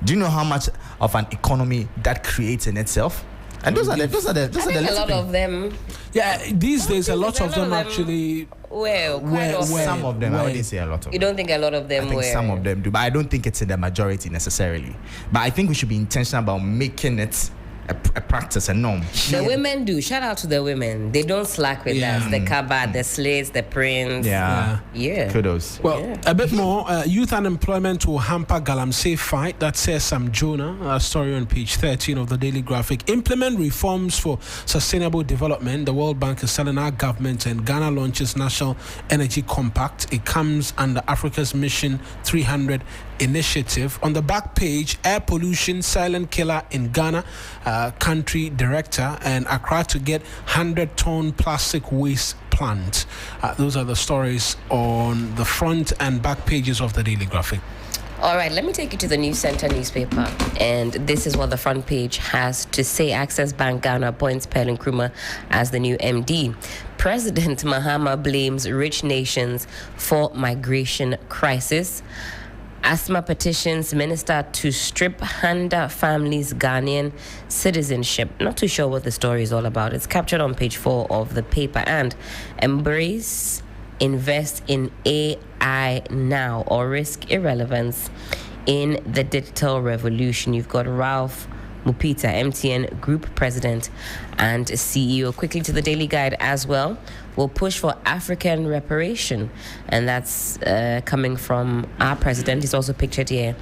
Speaker 3: Do you know how much of an economy that creates in itself? And those are the
Speaker 5: a lot of them.
Speaker 1: Yeah, these days a lot of them actually.
Speaker 3: Some of them. I wouldn't say a lot of them.
Speaker 5: You don't think a lot of them?
Speaker 3: I think some of them do, but I don't think it's in the majority necessarily. But I think we should be intentional about making it a practice, a norm.
Speaker 5: The women do. Shout out to the women. They don't slack with us. The cover, the slates, the prints.
Speaker 3: Yeah. Kudos.
Speaker 1: Well, a bit more. Youth unemployment will hamper Galamsey fight. That says Sam Jonah. A story on page 13 of the Daily Graphic. Implement reforms for sustainable development. The World Bank is telling our government, and Ghana launches National Energy Compact. It comes under Africa's Mission 300 initiative. On the back page, air pollution silent killer in Ghana, country director, and Accra to get 100-ton plastic waste plant. Those are the stories on the front and back pages of the Daily Graphic.
Speaker 5: All right, let me take you to the News Center newspaper. And this is what the front page has to say. Access Bank Ghana appoints Pearl Nkrumah as the new MD. President Mahama blames rich nations for migration crisis. Asthma petitions minister to strip Handa families Ghanaian citizenship. Not too sure what the story is all about. It's captured on page 4 of the paper. And embrace, invest in AI now or risk irrelevance in the digital revolution. You've got Ralph Mupita, MTN Group President and CEO. Quickly to the Daily Guide as well. We'll push for African reparation, and that's coming from our president. He's also pictured here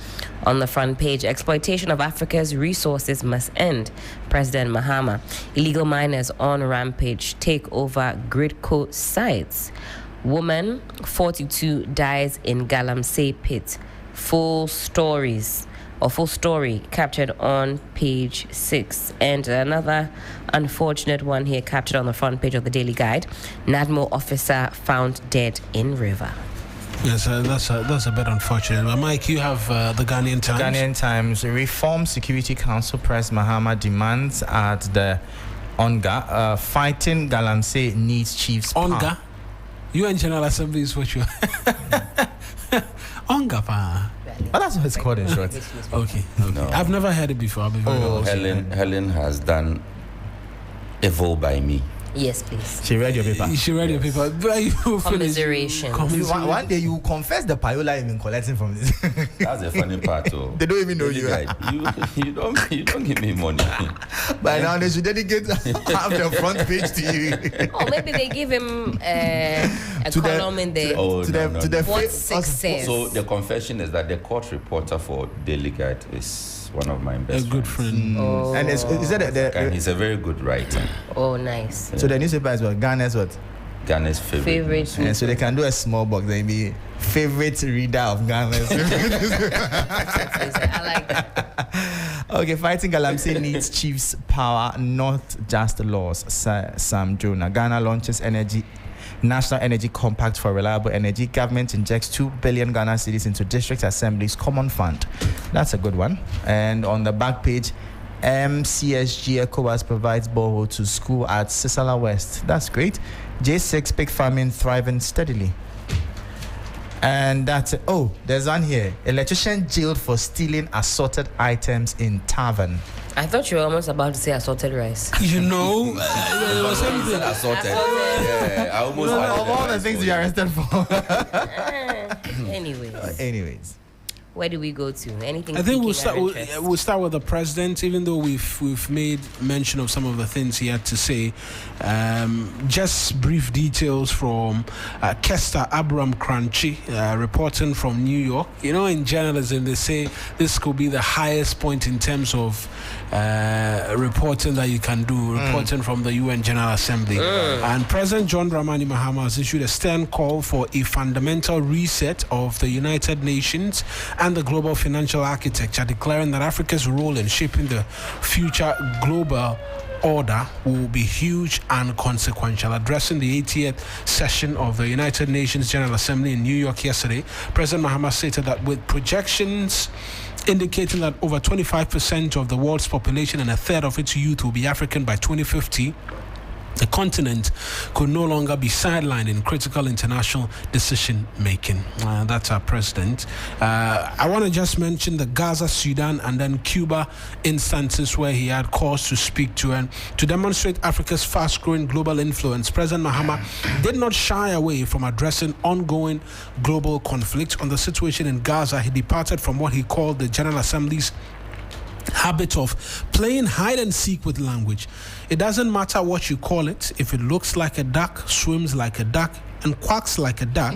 Speaker 5: on the front page. Exploitation of Africa's resources must end, President Mahama. Illegal miners on rampage take over Gridco sites. Woman 42 dies in Galamsey pit. Full story captured on page 6. And another unfortunate one here captured on the front page of the Daily Guide. NADMO officer found dead in river.
Speaker 1: Yes, that's a bit unfortunate. But Mike, you have the Ghanaian Times.
Speaker 3: Ghanaian Times. Reform Security Council Press Mahama demands at the ONGA. Fighting Galamsey needs chiefs.
Speaker 1: ONGA? UN General Assembly is what you ONGA, pa.
Speaker 3: Oh, that's what it's called in short.
Speaker 1: Okay.
Speaker 4: No.
Speaker 1: I've never heard it before. I'll be very honest.
Speaker 4: Helen has done evil by me.
Speaker 5: Yes, please.
Speaker 3: She read your paper.
Speaker 1: She read your paper.
Speaker 5: Commiseration.
Speaker 3: One day you confess the payola you've been collecting from this.
Speaker 4: That's the funny part. Oh.
Speaker 3: They don't even know you.
Speaker 4: You don't give me money.
Speaker 3: By now they should dedicate half the front page to you.
Speaker 5: Or maybe they give him a column in there.
Speaker 3: What
Speaker 5: success?
Speaker 4: So the confession is that the court reporter for Daily Guide is one of my best
Speaker 1: a good friend.
Speaker 5: Oh.
Speaker 3: And is that
Speaker 4: he's a very good writer.
Speaker 5: Oh, nice.
Speaker 3: So the newspaper is what? Ghana's what?
Speaker 4: Ghana's favorite.
Speaker 3: And so they can do a small box. They be favorite reader of Ghana's.
Speaker 5: I like that.
Speaker 3: Okay, fighting Galamsey needs chiefs' power, not just laws. Sam Jonah. Ghana launches National Energy Compact for reliable energy. Government injects 2 billion Ghana cedis into District Assembly's Common Fund. That's a good one. And on the back page, MCSG ECOWAS provides borehole to school at Sisala West. That's great. J6 pig farming thriving steadily. And that's it. Oh, there's one here. Electrician jailed for stealing assorted items in tavern.
Speaker 5: I thought you were almost about to say assorted rice.
Speaker 1: You know, there was something
Speaker 4: assorted. Yeah, I almost
Speaker 3: of all the things you are arrested for.
Speaker 5: Anyways. Where do we go to? Anything?
Speaker 1: I think we'll start with the president, even though we've made mention of some of the things he had to say. Just brief details from Kester Abram Crunchy, reporting from New York. You know, in journalism, they say this could be the highest point in terms of reporting that you can do, reporting from the UN General Assembly. And President John Dramani Mahama has issued a stern call for a fundamental reset of the United Nations and the global financial architecture, declaring that Africa's role in shaping the future global order will be huge and consequential. Addressing the 80th session of the United Nations General Assembly in New York yesterday, President Mahama stated that with projections indicating that over 25% of the world's population and a third of its youth will be African by 2050, the continent could no longer be sidelined in critical international decision making. That's our president. I want to just mention the Gaza, Sudan, and then Cuba instances where he had cause to speak to, and to demonstrate Africa's fast-growing global influence. President Mahama did not shy away from addressing ongoing global conflict. On the situation in Gaza, he departed from what he called the General Assembly's habit of playing hide and seek with language. It doesn't matter what you call it. If it looks like a duck, swims like a duck, and quacks like a duck,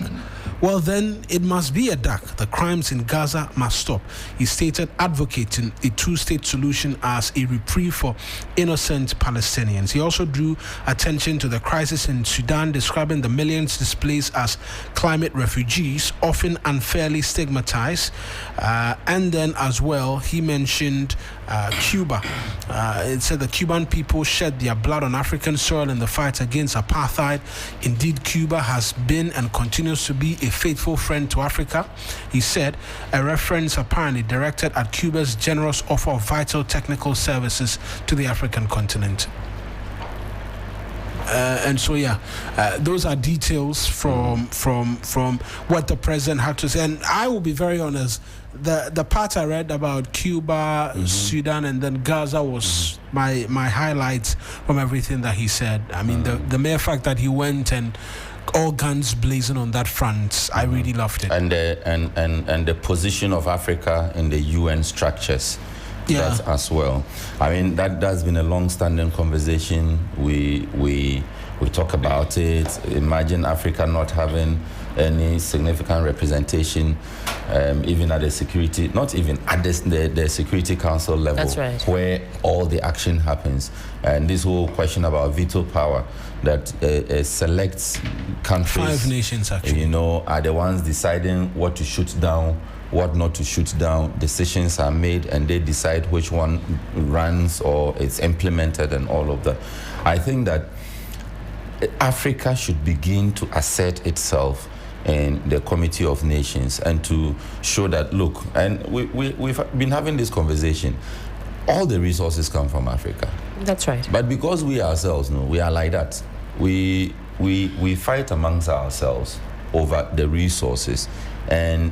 Speaker 1: well then it must be a duck. The crimes in Gaza must stop. He stated, advocating a two-state solution as a reprieve for innocent Palestinians. He also drew attention to the crisis in Sudan, describing the millions displaced as climate refugees, often unfairly stigmatized. And then as well, he mentioned Cuba. It said the Cuban people shed their blood on African soil in the fight against apartheid. Indeed, Cuba has been and continues to be a faithful friend to Africa. He said, a reference apparently directed at Cuba's generous offer of vital technical services to the African continent. And so, those are details from what the president had to say. And I will be very honest, the part I read about Cuba, Sudan, and then Gaza was my highlights from everything that he said. I mean, the mere fact that he went and all guns blazing on that front, I really loved it. And
Speaker 4: the position of Africa in the UN structures. That as well. I mean, that's been a long-standing conversation. We talk about it. Imagine Africa not having any significant representation, even at the security, not even at the Security Council level.
Speaker 5: That's right.
Speaker 4: Where all the action happens. And this whole question about veto power, that select countries,
Speaker 1: 5 nations actually,
Speaker 4: are the ones deciding what to shoot down, what not to shoot down. Decisions are made and they decide which one runs or it's implemented and all of that. I think that Africa should begin to assert itself in the Committee of Nations and to show that, look, and we've been having this conversation, all the resources come from Africa.
Speaker 5: That's right.
Speaker 4: But because we ourselves know, we are like that. We fight amongst ourselves over the resources. And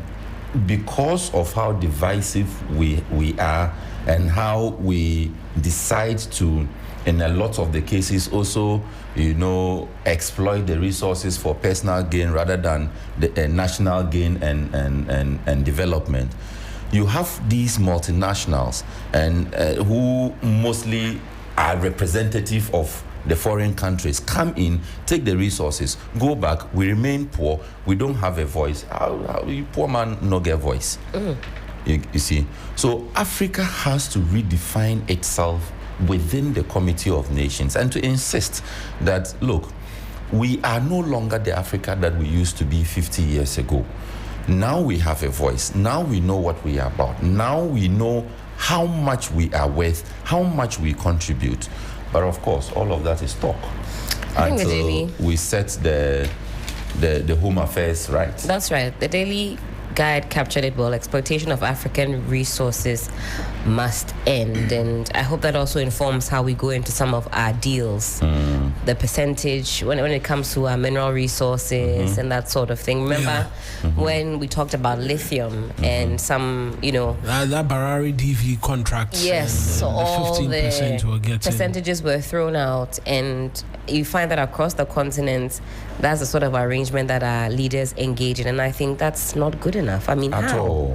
Speaker 4: because of how divisive we are and how we decide to, in a lot of the cases, also, exploit the resources for personal gain rather than the national gain and development. You have these multinationals and who mostly are representative of the foreign countries, come in, take the resources, go back, we remain poor, we don't have a voice. How you poor man no get voice? You see? So Africa has to redefine itself within the Committee of Nations and to insist that, look, we are no longer the Africa that we used to be 50 years ago. Now we have a voice. Now we know what we are about. Now we know how much we are worth, how much we contribute. But of course, all of that is talk until we set the home affairs right.
Speaker 5: That's right. The Daily Guide captured it well. Exploitation of African resources must end. And I hope that also informs how we go into some of our deals. The percentage when it comes to our mineral resources and that sort of thing. Remember when we talked about lithium and some,
Speaker 1: that Barari DV contract.
Speaker 5: Yes,
Speaker 1: so
Speaker 5: all
Speaker 1: 15% were getting
Speaker 5: percentages were thrown out, and you find that across the continent, that's the sort of arrangement that our leaders engage in, and I think that's not good enough. I mean, how?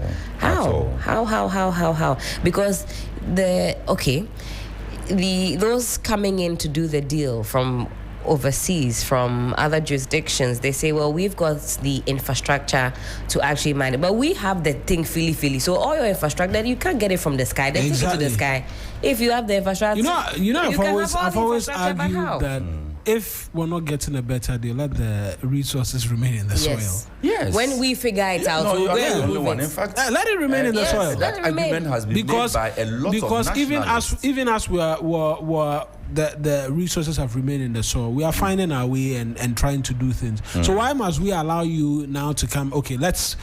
Speaker 5: Because those coming in to do the deal from overseas, from other jurisdictions, they say, well, we've got the infrastructure to actually mine it, but we have the thing philly. So all your infrastructure, you can't get it from the sky. They take it to the sky. If you have the infrastructure,
Speaker 1: I've always argued that if we're not getting a better deal, let the resources remain in the soil.
Speaker 4: Yes.
Speaker 5: When we figure it out,
Speaker 4: you're not the only one. In fact,
Speaker 1: let it remain in the soil.
Speaker 4: That argument has been made by a lot of nationalists.
Speaker 1: even as the resources have remained in the soil, we are finding our way and trying to do things. So why must we allow you now to come? Okay, let's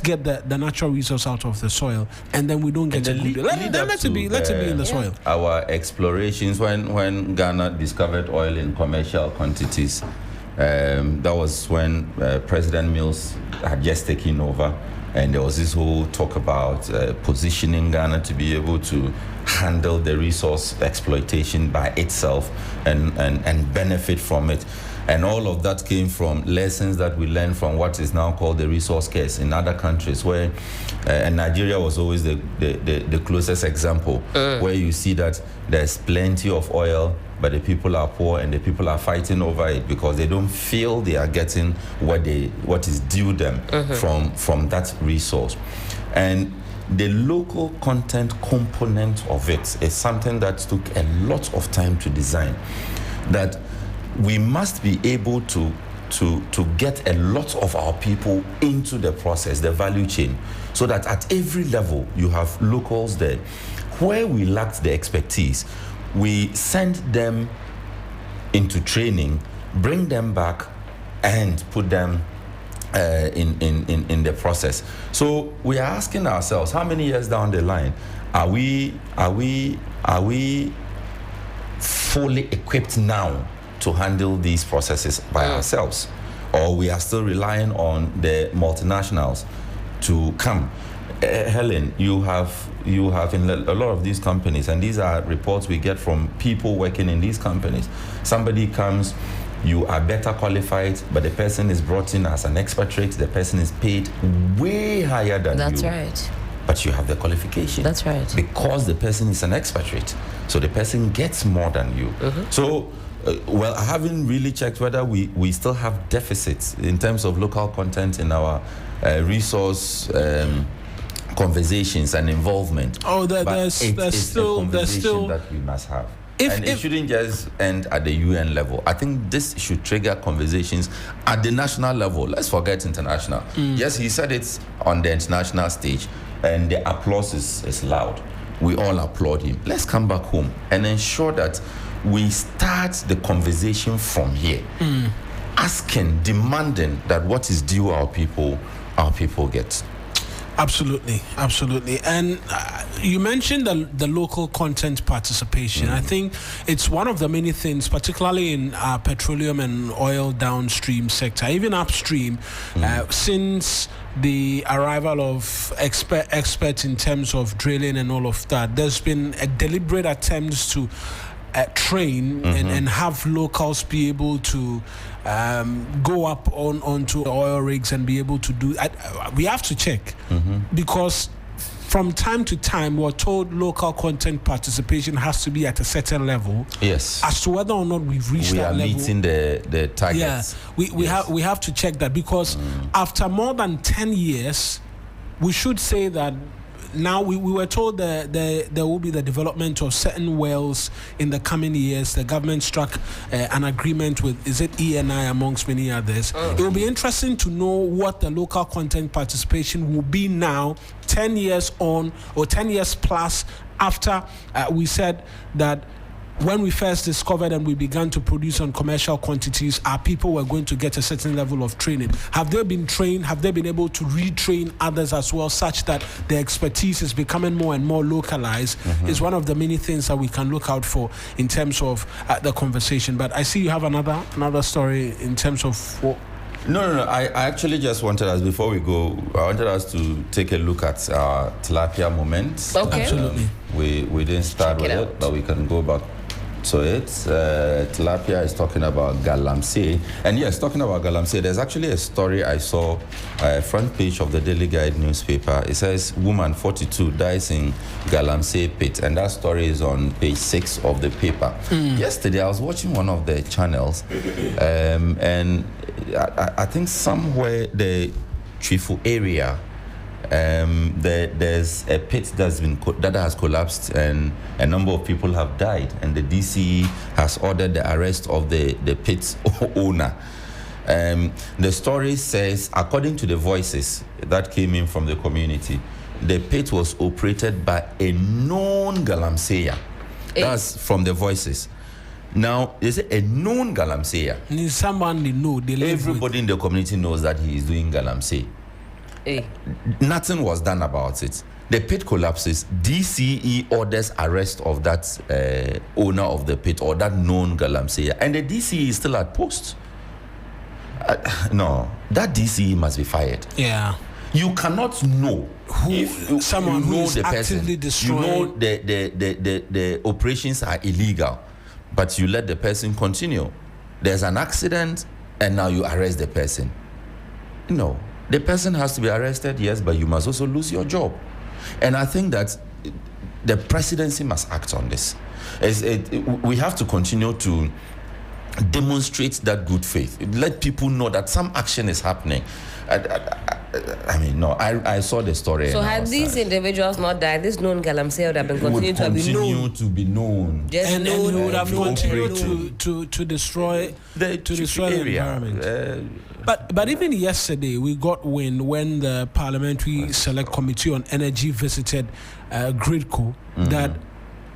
Speaker 1: get the natural resource out of the soil, and then we don't get a good deal. Let it be in the soil.
Speaker 4: Our explorations, when Ghana discovered oil in commercial quantities, that was when President Mills had just taken over, and there was this whole talk about positioning Ghana to be able to handle the resource exploitation by itself and benefit from it. And all of that came from lessons that we learned from what is now called the resource curse in other countries, where and Nigeria was always the closest example, where you see that there's plenty of oil, but the people are poor and the people are fighting over it because they don't feel they are getting what is due them from that resource. And the local content component of it is something that took a lot of time to design, that we must be able to get a lot of our people into the process, the value chain, so that at every level you have locals there. Where we lacked the expertise, we send them into training, bring them back, and put them in the process. So we are asking ourselves, how many years down the line are we fully equipped now to handle these processes by ourselves, or we are still relying on the multinationals to come? Helen, you have in a lot of these companies, and these are reports we get from people working in these companies. Somebody comes, you are better qualified, but the person is brought in as an expatriate. The person is paid way higher than you.
Speaker 5: That's right.
Speaker 4: But you have the qualification.
Speaker 5: That's right.
Speaker 4: Because the person is an expatriate. So the person gets more than you. So, well, I haven't really checked whether we still have deficits in terms of local content in our resource conversations and involvement.
Speaker 1: Oh, there's still
Speaker 4: that we must have. It shouldn't just end at the UN level. I think this should trigger conversations at the national level. Let's forget international. Yes, he said it's on the international stage, and the applause is loud. We all applaud him. Let's come back home and ensure that we start the conversation from here, asking, demanding that what is due our people get.
Speaker 1: Absolutely. And you mentioned the local content participation. I think it's one of the many things, particularly in our petroleum and oil downstream sector, even upstream, since the arrival of experts in terms of drilling and all of that. There's been a deliberate attempts to train and have locals be able to go up onto the oil rigs and be able to do. We have to check because from time to time we're told local content participation has to be at a certain level.
Speaker 4: Yes.
Speaker 1: As to whether or not we've reached that level.
Speaker 4: We are meeting the targets.
Speaker 1: Yeah. We have to check that because after more than 10 years, we should say that. Now we were told that there will be the development of certain wells in the coming years. The government struck an agreement with, is it ENI amongst many others. It will be interesting to know what the local content participation will be now, 10 years on or 10 years plus after we said that when we first discovered and we began to produce on commercial quantities, our people were going to get a certain level of training. Have they been trained? Have they been able to retrain others as well, such that their expertise is becoming more and more localized? Is one of the many things that we can look out for in terms of the conversation. But I see you have another story in terms of what.
Speaker 4: No. I actually just wanted us, before we go, I wanted us to take a look at our tilapia moment.
Speaker 5: Okay.
Speaker 1: Absolutely.
Speaker 4: We didn't start with it, but we can go back. So it's tilapia is talking about galamsey. And yes, talking about galamsey, there's actually a story I saw, front page of the Daily Guide newspaper. It says, woman 42 dies in galamsey pit. And that story is on page 6 of the paper. Yesterday, I was watching one of the channels, and I think somewhere the Chifu area, there's a pit that has collapsed and a number of people have died, and the DCE has ordered the arrest of the pit's owner. The story says, according to the voices that came in from the community, the pit was operated by a known galamseya. That's from the voices. Now, is it a known galamseya?
Speaker 1: Someone they know.
Speaker 4: Everybody in the community knows that he is doing galamsey. Nothing was done about it. The pit collapses. DCE orders arrest of that owner of the pit or that known galamsey, and the DCE is still at post. No, that DCE must be fired.
Speaker 1: Yeah.
Speaker 4: You cannot know if
Speaker 1: someone
Speaker 4: you know
Speaker 1: who is
Speaker 4: the person.
Speaker 1: actively destroying.
Speaker 4: You know the operations are illegal, but you let the person continue. there's an accident and now you arrest the person. No, the person has to be arrested, yes, but you must also lose your job. And I think that the presidency must act on this. We have to continue to demonstrate that good faith. Let people know that some action is happening. I saw the story.
Speaker 5: So had these individuals not died, this known galamsey would have been continued to be known.
Speaker 1: And he would have continued to destroy the environment. But even yesterday, we got wind when the Parliamentary Select Committee on Energy visited Gridco that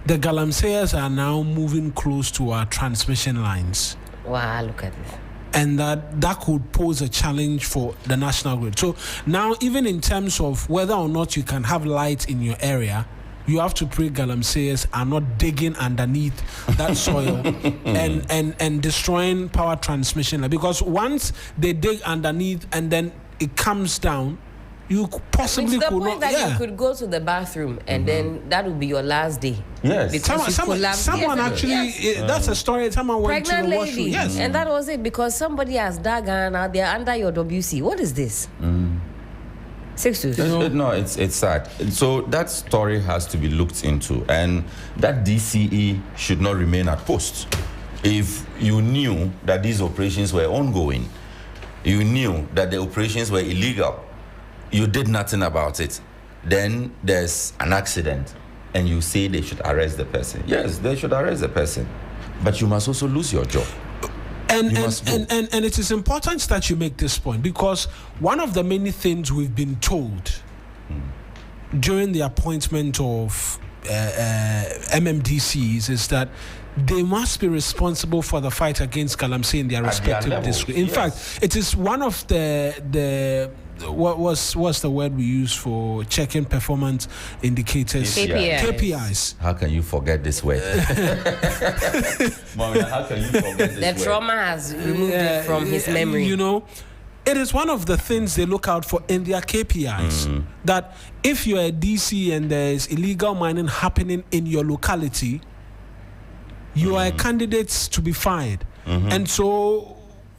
Speaker 1: the galamseyers are now moving close to our transmission lines.
Speaker 5: Wow, look at this.
Speaker 1: And that could pose a challenge for the national grid. So now, even in terms of whether or not you can have light in your area, you have to pray galamseyers are not digging underneath that soil and destroying power transmission. Because once they dig underneath and then it comes down, you possibly
Speaker 5: to the
Speaker 1: could
Speaker 5: point
Speaker 1: not.
Speaker 5: That you could go to the bathroom and then that would be your last day.
Speaker 4: Yes.
Speaker 1: Someone actually, that's a story. Someone went to the washroom. Yes.
Speaker 5: And that was it because somebody has dug and now they're under your WC. What is this? Sixtus.
Speaker 4: No, it's sad. So that story has to be looked into, and that DCE should not remain at post. If you knew that these operations were ongoing, you knew that the operations were illegal, you did nothing about it, then there's an accident and you say they should arrest the person. Yes, they should arrest the person, but you must also lose your job.
Speaker 1: And it is important that you make this point, because one of the many things we've been told during the appointment of MMDCs is that they must be responsible for the fight against galamsey in their respective districts. In fact, it is one of the what's the word we use for checking performance indicators? KPIs.
Speaker 4: How can you forget this word? Mawuena, how can you forget this word?
Speaker 5: The trauma has removed it from his memory.
Speaker 1: You know, it is one of the things they look out for in their KPIs. That if you're a DC and there's illegal mining happening in your locality, you are a candidate to be fired. And so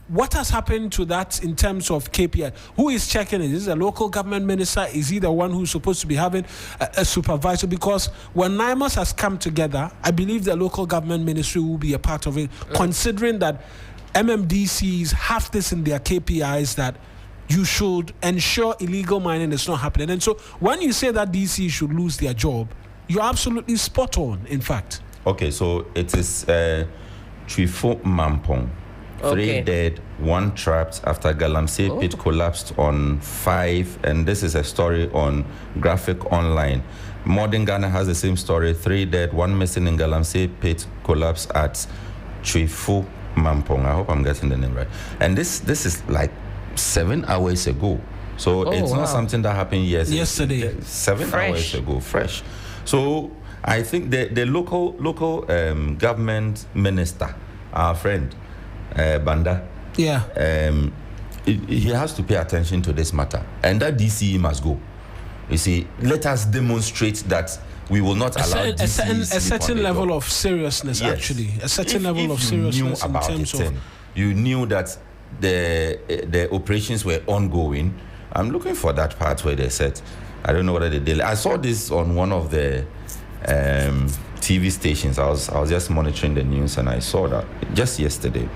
Speaker 1: what has happened to that in terms of KPI? Who is checking it? Is it a local government minister? Is he the one who's supposed to be having a supervisor? Because when NIMOS has come together, I believe the local government ministry will be a part of it, considering that MMDCs have this in their KPIs that you should ensure illegal mining is not happening. And so when you say that DC should lose their job, you're absolutely spot on, in fact.
Speaker 4: Okay, so it is Twifo Mampong. 3 dead, 1 trapped after galamsey pit collapsed on 5, and this is a story on Graphic Online. Modern Ghana has the same story: 3 dead, 1 missing in galamsey pit collapse at Twifo Mampong. I hope I'm getting the name right. And this is like 7 hours ago. So it's not something that happened yesterday. 7 hours ago, fresh. So I think the local government minister, our friend, Banda. He has to pay attention to this matter, and that DCE must go. You see, let us demonstrate that we will not allow
Speaker 1: a certain level of seriousness. Yes. Actually, a certain level of seriousness in terms of
Speaker 4: you knew that the operations were ongoing. I'm looking for that part where they said, I don't know whether they did. I saw this on one of the TV stations. I was just monitoring the news and I saw that just yesterday.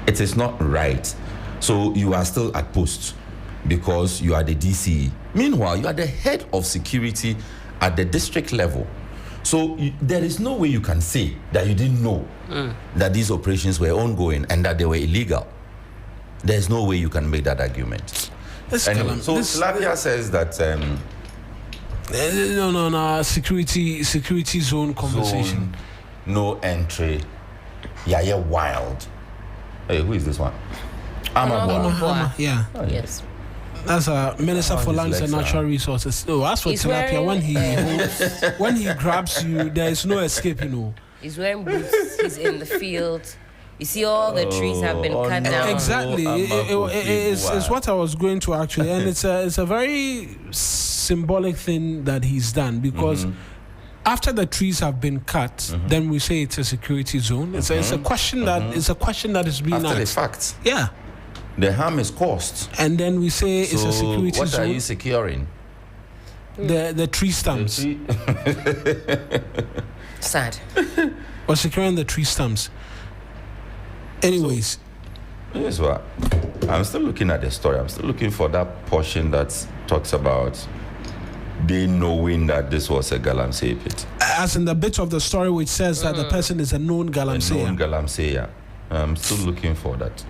Speaker 4: It is not right. So you are still at post because you are the DCE. Meanwhile, you are the head of security at the district level. So there is no way you can say that you didn't know that these operations were ongoing and that they were illegal. There's no way you can make that argument. Anyway, so Slavia says that security
Speaker 1: zone conversation.
Speaker 4: No entry. Yeah, wild. Hey, who is this one?
Speaker 5: Amabua.
Speaker 1: Yeah.
Speaker 4: Oh,
Speaker 5: yes.
Speaker 1: That's a Minister for Lands and Natural Resources. No, as for tilapia, when he grabs you, there is no escape, you know.
Speaker 5: He's wearing boots. He's in the field. You see, all the trees have been cut down.
Speaker 1: Exactly. It's what I was going to actually, and it's a very symbolic thing that he's done, because after the trees have been cut, then we say it's a security zone. It's a question that is being
Speaker 4: After the
Speaker 1: asked.
Speaker 4: fact,
Speaker 1: Yeah.
Speaker 4: the harm is caused.
Speaker 1: And then we say it's a security
Speaker 4: what
Speaker 1: zone.
Speaker 4: are you securing?
Speaker 1: The tree stumps.
Speaker 5: Sad.
Speaker 1: We're securing the tree stumps. Anyways.
Speaker 4: Here's what I'm still looking at the story. I'm still looking for that portion that talks about they knowing that this was a galamsey pit.
Speaker 1: As in the bit of the story which says that the person is a known galamsey.
Speaker 4: A known galamsey. I'm still looking for that.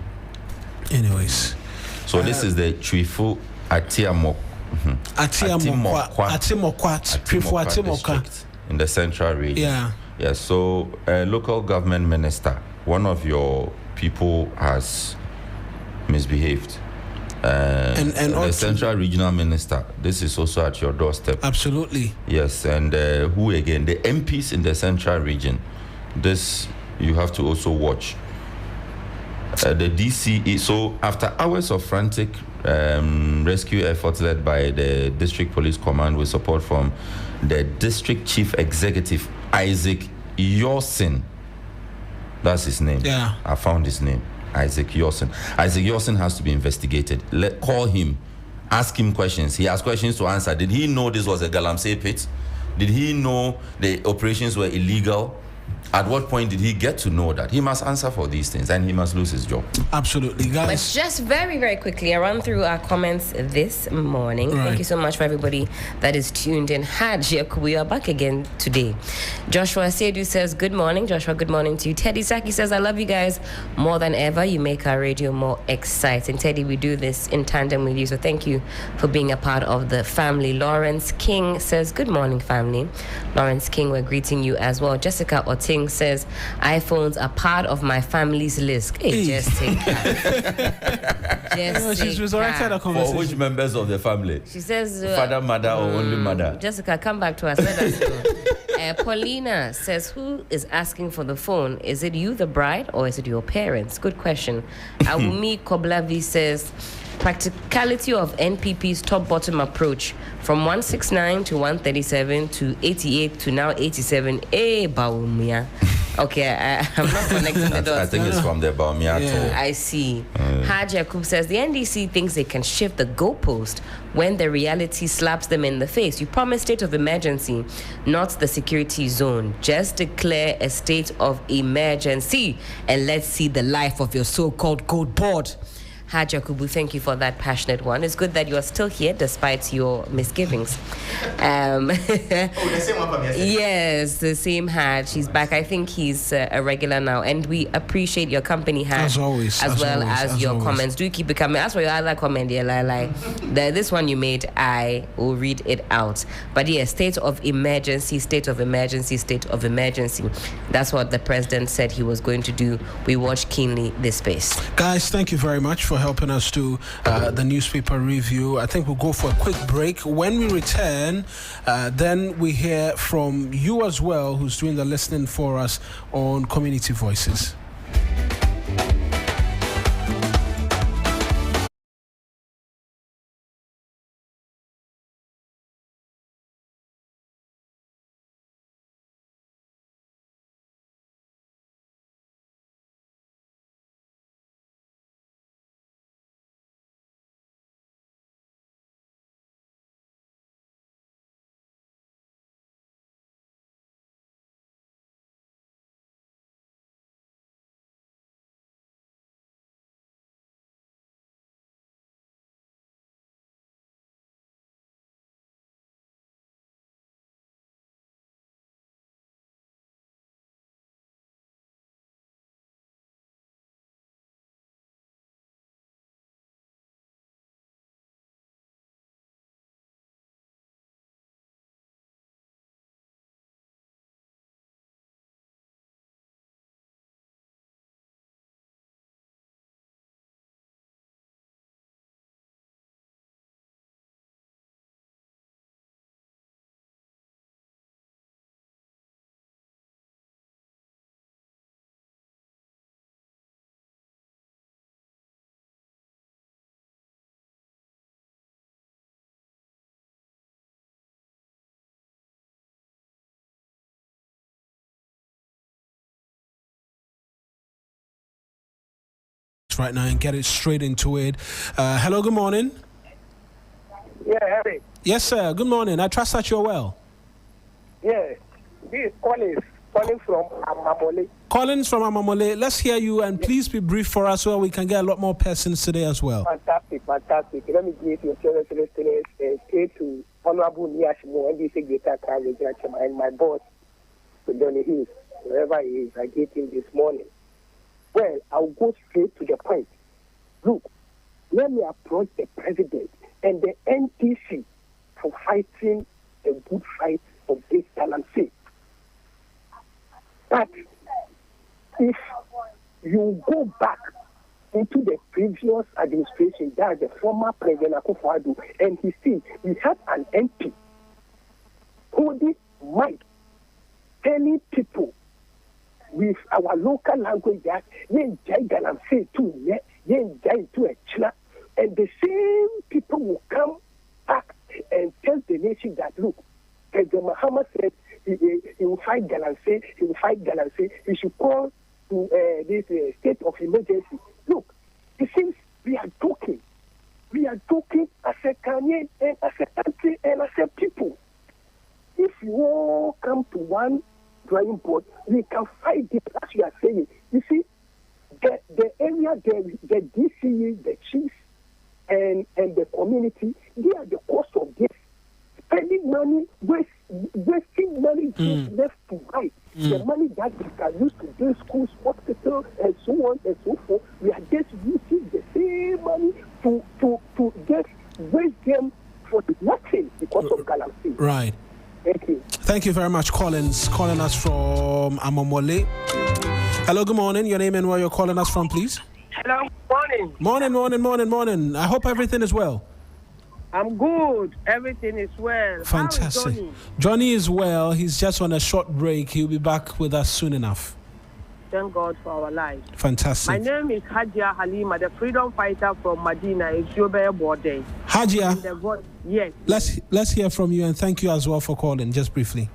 Speaker 1: Anyways.
Speaker 4: So this is the Trifu Atiamokwa district in the central region.
Speaker 1: Yeah.
Speaker 4: Yeah. So a local government minister, one of your people has misbehaved. And the central regional minister, this is also at your doorstep.
Speaker 1: Absolutely.
Speaker 4: Yes, and who again? The MPs in the central region. This you have to also watch. The DCE. So after hours of frantic rescue efforts led by the District Police Command with support from the District Chief Executive Isaac Yorson. That's his name.
Speaker 1: Yeah.
Speaker 4: I found his name. Isaac Yorson. Isaac Yorson has to be investigated. Call him. Ask him questions. He has questions to answer. Did he know this was a galamsey pit? Did he know the operations were illegal? At what point did he get to know that? He must answer for these things and he must lose his job.
Speaker 1: Absolutely, guys.
Speaker 5: But just very, very quickly, I run through our comments this morning.
Speaker 1: Right.
Speaker 5: Thank you so much for everybody that is tuned in. Hajik, we are back again today. Joshua Sedu says, good morning. Joshua, good morning to you. Teddy Saki says, I love you guys more than ever. You make our radio more exciting. Teddy, we do this in tandem with you, so thank you for being a part of the family. Lawrence King says, good morning, family. Lawrence King, we're greeting you as well. Jessica Oting says, iPhones are part of my family's list. Hey, just take that.
Speaker 1: She's resurrected a conversation.
Speaker 4: For which members of the family?
Speaker 5: She says,
Speaker 4: father, mother, or only mother?
Speaker 5: Jessica, come back to us. Let us know. Paulina says, who is asking for the phone? Is it you, the bride, or is it your parents? Good question. Awumi Koblavi says, practicality of NPP's top-bottom approach from 169 to 137 to 88 to now 87. Baumia. Okay, I'm not connecting the dots.
Speaker 4: I think it's from the Baumia tour.
Speaker 5: I see. Haj Yakub says the NDC thinks they can shift the goalpost when the reality slaps them in the face. You promise state of emergency, not the security zone. Just declare a state of emergency and let's see the life of your so-called gold board. Haj Yakubu, thank you for that passionate one. It's good that you are still here despite your misgivings.
Speaker 3: The same one from yesterday.
Speaker 5: Yes, the same Haj. He's back. I think he's a regular now. And we appreciate your company, Haj.
Speaker 1: As always.
Speaker 5: As well as your comments. Do keep it coming. As for your other comment, this one you made, I will read it out. But yeah, state of emergency, state of emergency, state of emergency. That's what the president said he was going to do. We watch keenly this space.
Speaker 1: Guys, thank you very much for helping us do the newspaper review. I think we'll go for a quick break. When we return, then we hear from you as well, who's doing the listening for us on Community Voices. right now and get it straight into it. Hello, good morning.
Speaker 6: Yeah, Harry.
Speaker 1: Yes, sir. Good morning. I trust that you're well.
Speaker 6: Yeah, this is calling from Amamole.
Speaker 1: Collins from Amamole. Let's hear you, and please be brief for us so we can get a lot more persons today as well.
Speaker 6: Fantastic. Let me give your children's listeners straight to Honorable Niashimo and the Secretary and my boss, Johnny Hills, wherever he is. I get him this morning. Well, I'll go straight to the point. Look, let me approach the president and the NTC for fighting a good fight of this galamsey. But if you go back into the previous administration, that's the former President Akufo-Addo, and he had an MP holding mic telling people with our local language that and the same people will come back and tell the nation that, look, President Muhammad said he will fight Galamsey, he should call to this state of emergency. Look, it seems we are talking as a Ghanaian and as a country and as a people. If you all come to one drawing board, we can fight this, as you are saying. You see, the area, the DCE, the chiefs, and the community, they are the cost of this. Spending money, wasting money left to right. The money that we can use to build schools, hospitals, and so on and so forth, we are just using the same money to just waste them for nothing because of Galamsey.
Speaker 1: Right.
Speaker 6: Thank you.
Speaker 1: Thank you very much, Collins, calling us from Amamole. Hello, good morning. Your name and where you're calling us from, please.
Speaker 6: Hello, morning.
Speaker 1: Morning. I hope everything is well.
Speaker 6: I'm good. Everything is well.
Speaker 1: Fantastic.
Speaker 6: How is Johnny?
Speaker 1: Johnny is well. He's just on a short break. He'll be back with us soon enough.
Speaker 6: Thank God for our lives.
Speaker 1: Fantastic.
Speaker 6: My name is Hajia Halima, the freedom fighter from Medina. It's your birthday.
Speaker 1: Hajia,
Speaker 6: yes.
Speaker 1: Let's hear from you, and thank you as well for calling, just briefly.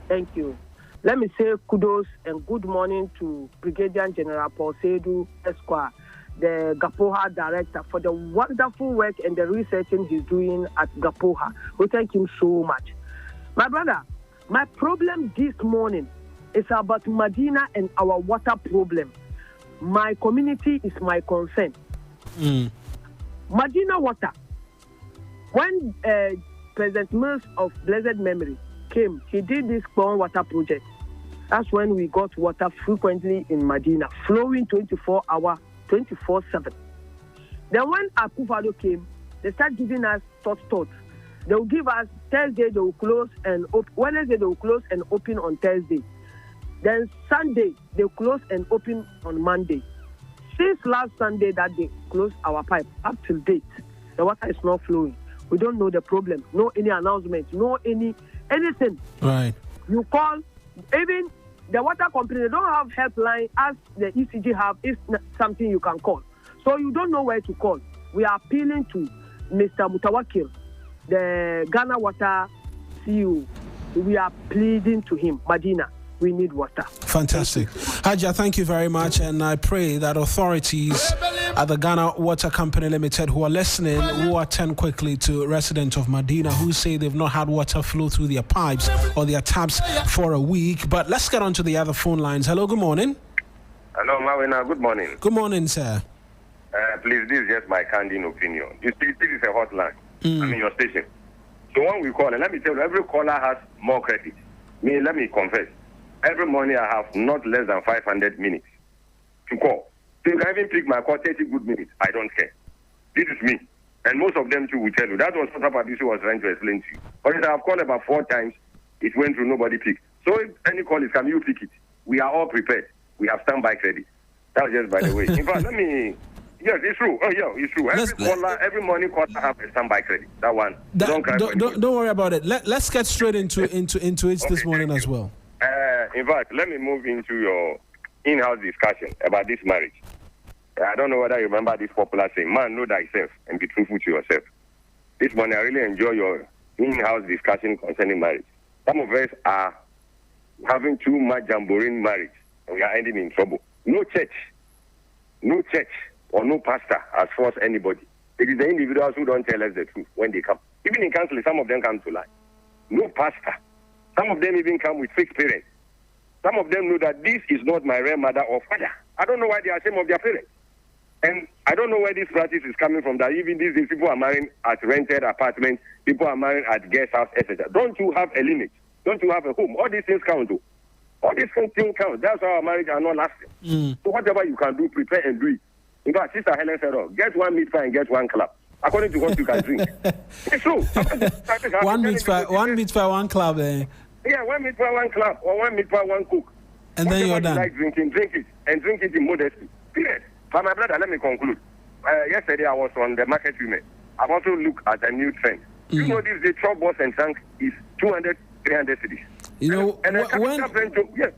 Speaker 6: Thank you. Let me say kudos and good morning to Brigadier General Paul Seydou Esquire, the Gapoha director, for the wonderful work and the researching he's doing at Gapoha. We thank him so much. My brother, my problem this morning is about Medina and our water problem. My community is my concern. Medina water. When President Mills of blessed memory came, he did this Pond water project. That's when we got water frequently in Medina, flowing 24 hours, 24/7. Then when Akufo-Addo came, they started giving us thoughts. They will give us Thursday, they will close and open. Wednesday, they will close and open on Thursday. Then Sunday, they close and open on Monday. Since last Sunday that they closed our pipe, up till date, the water is not flowing. We don't know the problem. No any announcement. No anything.
Speaker 1: Right.
Speaker 6: You call, even the water company, they don't have helpline as the ECG have. It's something you can call. So you don't know where to call. We are appealing to Mr. Mutawakil, the Ghana Water CEO. We are pleading to him, Medina, we need water.
Speaker 1: Fantastic. Hajia, thank you very much, and I pray that authorities at the Ghana Water Company Limited who are listening will attend quickly to residents of Medina who say they've not had water flow through their pipes or their taps for a week. But let's get on to the other phone lines. Hello, good morning.
Speaker 7: Hello, Mawuena, good morning.
Speaker 1: Good morning, sir.
Speaker 7: Please, this is just my candid opinion. You see, this is a hotline. I mean, your station. So when we call, and let me tell you, every caller has more credit. Let me confess. Every morning I have not less than 500 minutes to call. So you can even pick my call 30 good minutes. I don't care. This is me. And most of them too will tell you. That was what Patricia was trying to explain to you. But I have called about 4 times. It went through, nobody picked. So if any call is coming, you pick it. We are all prepared. We have standby credit. That was just by the way. In fact, yes, it's true. Oh, yeah, it's true. Every morning caller have a standby credit. That one.
Speaker 1: Don't worry about it. Let's get straight into it this morning as well.
Speaker 7: In fact, let me move into your in-house discussion about this marriage. I don't know whether you remember this popular saying, man, know thyself and be truthful to yourself. This morning, I really enjoy your in-house discussion concerning marriage. Some of us are having too much jamboree marriage, and we are ending in trouble. No church or no pastor has forced anybody. It is the individuals who don't tell us the truth when they come. Even in counseling, some of them come to lie. No pastor. Some of them even come with fake parents. Some of them know that this is not my real mother or father. I don't know why they are ashamed of their parents. And I don't know where this practice is coming from, that even these days people are marrying at rented apartments, people are marrying at guest house, etc. Don't you have a limit? Don't you have a home? All these things count too. All these things count. That's why our marriage are not lasting. So whatever you can do, prepare and do it. In fact, Sister Helen said, get one meat pie and get one club, according to what you can drink. It's true.
Speaker 1: One meat pie, one club.
Speaker 7: Yeah, one meat pie, one club, or one meat pie, one cook.
Speaker 1: And then you're done.
Speaker 7: Like drinking, drink it, and drink it in modesty. Period. For my brother, let me conclude. Yesterday I was on the market women. I've also looked at a new trend. You know, this the chop boss and tank is 200, 300 cities.
Speaker 1: You know,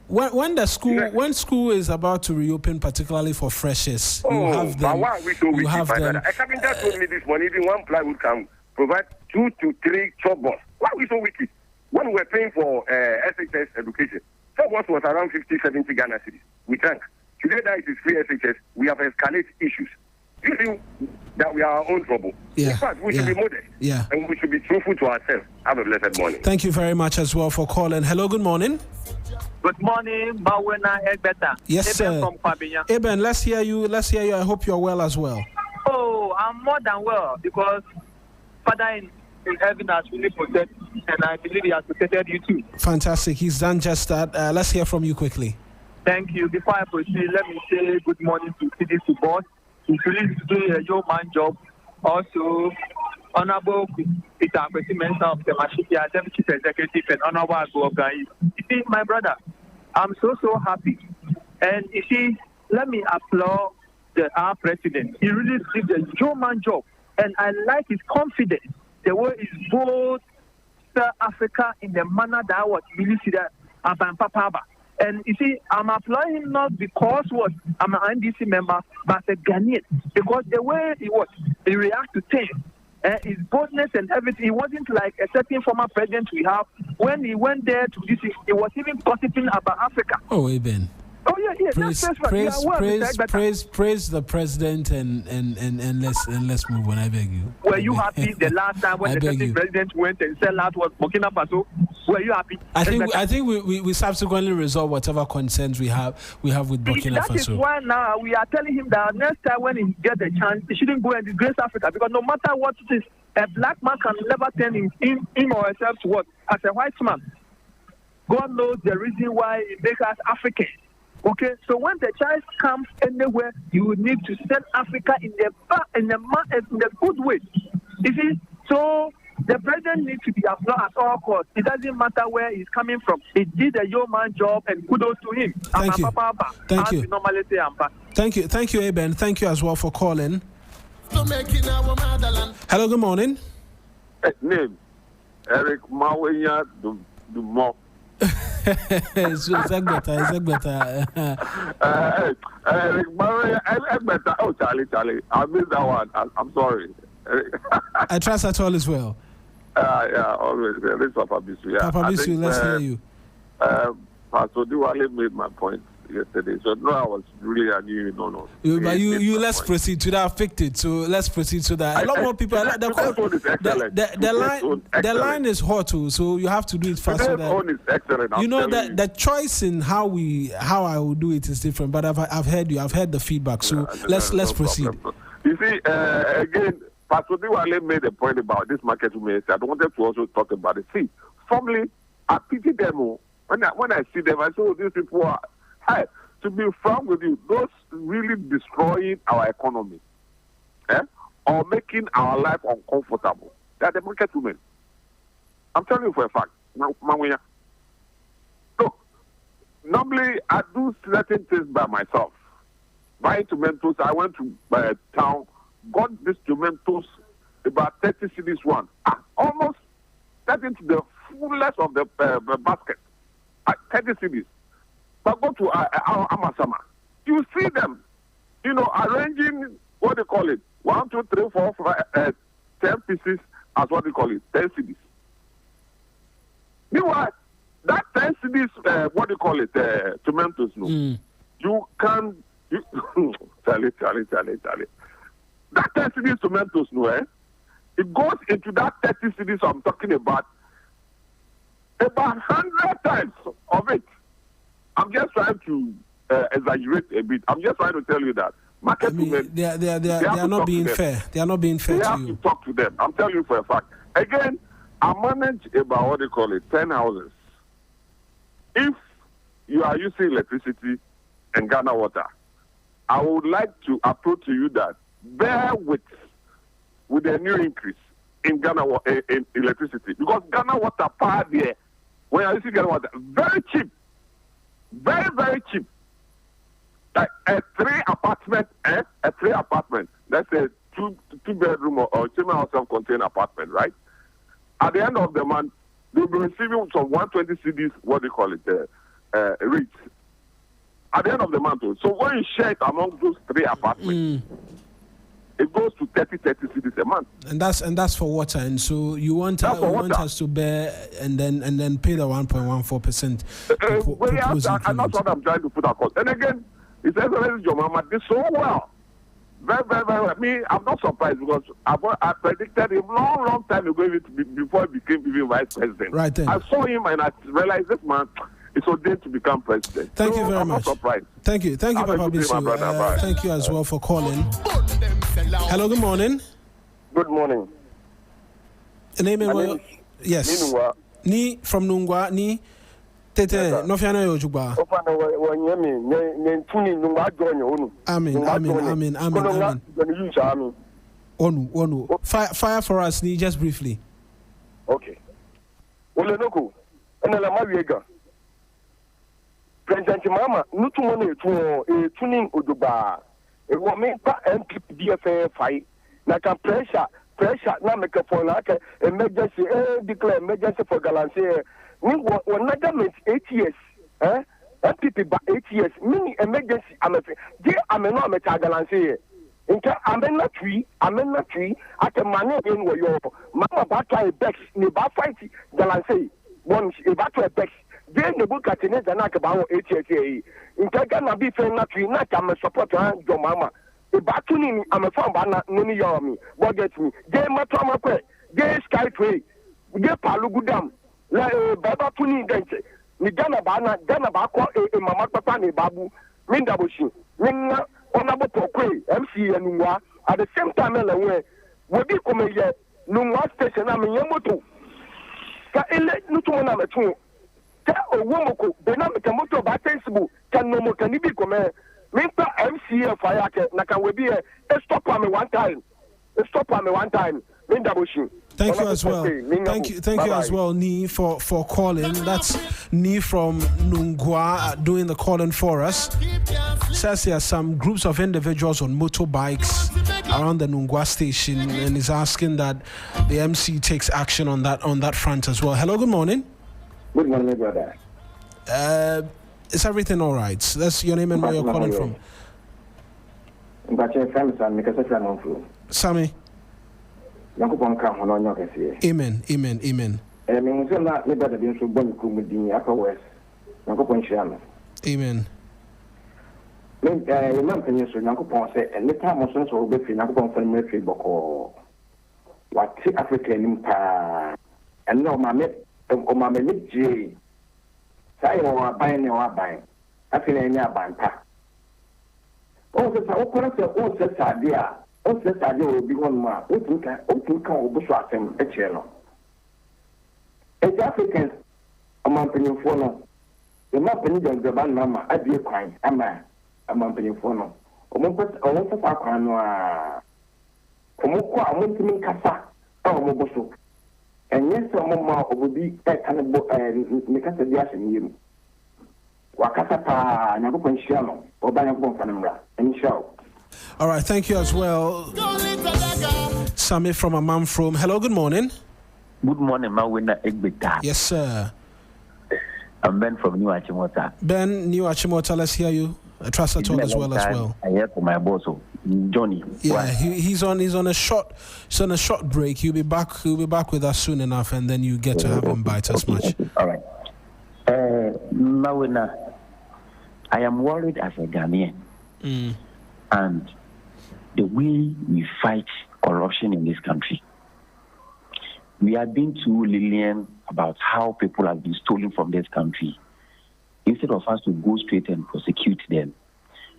Speaker 1: when school is about to reopen, particularly for freshers, you have them. You have them.
Speaker 7: A carpenter told me this morning, even one plywood can provide 2 to 3 chop boss. Why are we so wicked? When we were paying for SHS education, chop boss was around 50, 70 Ghana cities. We thank. Today that it is free SHS, we have escalated issues. You think that we are our own trouble.
Speaker 1: Yeah.
Speaker 7: In fact, we should be modest.
Speaker 1: Yeah.
Speaker 7: And we should be truthful to ourselves. Have a blessed morning.
Speaker 1: Thank you very much as well for calling. Hello, good morning.
Speaker 8: Good morning, Mawuena and Sixtus.
Speaker 1: Yes, sir.
Speaker 8: From Kwabinya.
Speaker 1: Eben, let's hear you. I hope you're well as well.
Speaker 8: Oh, I'm more than well because Father in heaven has really protected, and I believe He has protected you too.
Speaker 1: Fantastic. He's done just that. Let's hear from you quickly.
Speaker 8: Thank you. Before I proceed, let me say good morning to CDC boss. He's really doing a yeoman job. Also, Honorable Peter Akwesi Mensa of the Mashiki, Deputy Chief Executive, and Honorable Aguoga. You see, my brother, I'm so happy. And you see, let me applaud our president. He really did a yeoman job. And I like his confidence. The way he both South Africa in the manner that I was really see that Papa. And you see, I'm applying him not because I'm an NDC member, but a Ghanaian. Because the way he reacts to things, his boldness and everything, he wasn't like a certain former president we have. When he went there to this, he was even gossiping about Africa.
Speaker 1: Oh, Eben.
Speaker 8: Oh yeah.
Speaker 1: Praise the president and let's move on. I beg you.
Speaker 8: Were you happy the last time when the president went and said that was Burkina Faso? Were you happy?
Speaker 1: I think we subsequently resolve whatever concerns we have with Burkina Faso.
Speaker 8: That is why now we are telling him that next time when he get the chance, he shouldn't go and disgrace Africa, because no matter what it is, a black man can never turn him or herself to what as a white man. God knows the reason why He makes us Africans. Okay, so when the child comes anywhere, you need to send Africa in the good way. You see, so the president needs to be applauded at all costs. It doesn't matter where he's coming from. He did a yeoman job, and kudos to him.
Speaker 1: Thank you. Thank you. Thank you, Eben. Thank you as well for calling. Hello, good morning.
Speaker 9: Name Eric Mawuena Dumont.
Speaker 1: It's better.
Speaker 9: Oh, Charlie, I missed that one. I'm sorry.
Speaker 1: I trust that all is well.
Speaker 9: Yeah, always. This is Papa Bisu. Yeah.
Speaker 1: Papa Bisu, let's hear you.
Speaker 9: Pastor Diwali made my point yesterday, so no, I was really no.
Speaker 1: But you let's proceed to that affected. So let's proceed to that. A lot more people. The line is hot too, so you have to do it fast. So that,
Speaker 9: is excellent.
Speaker 1: You know that the choice in how I will do it is different. But I've heard you. I've heard the feedback. So let's proceed.
Speaker 9: You see, again, Pastor Diwali made a point about this market women. I wanted to also talk about it. See, formally, I pity them. When I see them, I say, oh, these people are. Hey, to be frank with you, those really destroying our economy, or making our life uncomfortable, they are the market women. I'm telling you for a fact. Look, normally I do certain things by myself. Buying tomatoes, I went to town, got these tomatoes, about 30 cedis one. Almost that into the fullest of the basket. 30 cedis. But go to Amasama. You see them, arranging, what they call it, 1, 2, 3, 4, 5, 10 pieces as what they call it, 10 cedis. Meanwhile, that 10 cedis, what they call it, tomatoes, you can, Charlie. That 10 cities tomatoes, no, it goes into that 30 cities I'm talking about 100 times of it. I'm just trying to exaggerate a bit. I'm just trying to tell you that market women,
Speaker 1: they are not being fair. They are not being fair
Speaker 9: to you. They have to talk to them. I'm telling you for a fact. Again, I manage about 10 houses. If you are using electricity and Ghana water, I would like to approach to you that bear with a new increase in Ghana in electricity, because Ghana water power there, when I using Ghana water, very cheap, very, very cheap. Like a 3 apartment. That's a two bedroom or two self-contained apartment, right? At the end of the month, they'll be receiving some 120 CDs, what they call it, rates. At the end of the month, so when you share it among those 3 apartments, it goes to 30 CDs a month.
Speaker 1: And that's for water. And so you want us to bear and then pay the 1.14%.
Speaker 9: And that's what I'm trying to put across. And again, it says your mama did so well. Very, very, very well. Me, I'm not surprised because I predicted him long time ago before he became even vice president.
Speaker 1: Right then.
Speaker 9: I saw him and I realized this man is ordained to become president.
Speaker 1: Thank you very much.
Speaker 9: Not surprised.
Speaker 1: Thank you, Papa Bisu. Thank you as well for calling. Hello, good morning.
Speaker 10: Good morning.
Speaker 1: Yes. Ni from Nungwa, ni Tete, no fiana yo jugba. Amen. Onu. Fire for us, ni just briefly.
Speaker 10: Okay. Olenoko, enela mawiega. President Mama, nutu mone tuning oduba. E wo me pa MPP DFA fight. Na kan pressure na make for na ke emergency declare emergency for galancy. Ni one government 8 years. MPP ba 8 years. Mini emergency amefe. Dey ameno ameta galancy. Inka amena tree ate mane en wo yo. Mama ba try bex ni ba fight galancy. One e ba try bex. Dey ne bu katene na ke ba wo 8 years. Inka Ghana be fe na tree na ka me support jo mama. E ba tuni amefa ba na noni yo mi. Budget me. Dey matwa makwe. Dey skyway. Dey palugudam. La baba tuni denche. Ni Ghana ba ko mama papa ni babu. Minda boshi. Minna onabo pokwe MC Nungwa at the same time we be come here Nungwa station na me moto. Ka ele nutu na metu. Ka owomoko be na me moto ba sensible kan no mo kan bi come minta MC fire ke na kan we be stop am one time. Minda boshi.
Speaker 1: Thank you as well. Thank you as well, Ni, for calling. That's Ni from Nungwa doing the calling for us. Says there are some groups of individuals on motorbikes around the Nungwa station and is asking that the MC takes action on that front as well. Hello, good morning.
Speaker 10: Good morning, brother.
Speaker 1: Is everything all right? That's your name and where you're calling from. Sammy. Amen. Amen.
Speaker 10: Sadio will be one more. Open can bush them a channel. As Africans, a mountain phono. The mountain the band mamma, I be a crime, a man, a mountain phono. Almost a crime. Komoko, a mountain cassa, or moboso. And yes, some more will be a cannibal and make us a dash in you. Wakasapa, Nabukan Shano, or Banabon Fanamra, and show.
Speaker 1: All right, thank you as well. Sammy from Amamfrom. Hello, good morning.
Speaker 11: Good morning, Mawuena Egbeta.
Speaker 1: Yes, sir.
Speaker 11: I'm Ben from New Achimota.
Speaker 1: Ben, New Achimota, let's hear you. I trust I talk as well.
Speaker 11: I hear from my boss, Johnny.
Speaker 1: Yeah, he's on a short break. He'll be back with us soon enough, and then you get to have him bite as much.
Speaker 11: All right. Mawuena, I am worried as a Ghanaian. and the way we fight corruption in this country. We are being too lenient about how people have been stolen from this country. Instead of us to go straight and prosecute them,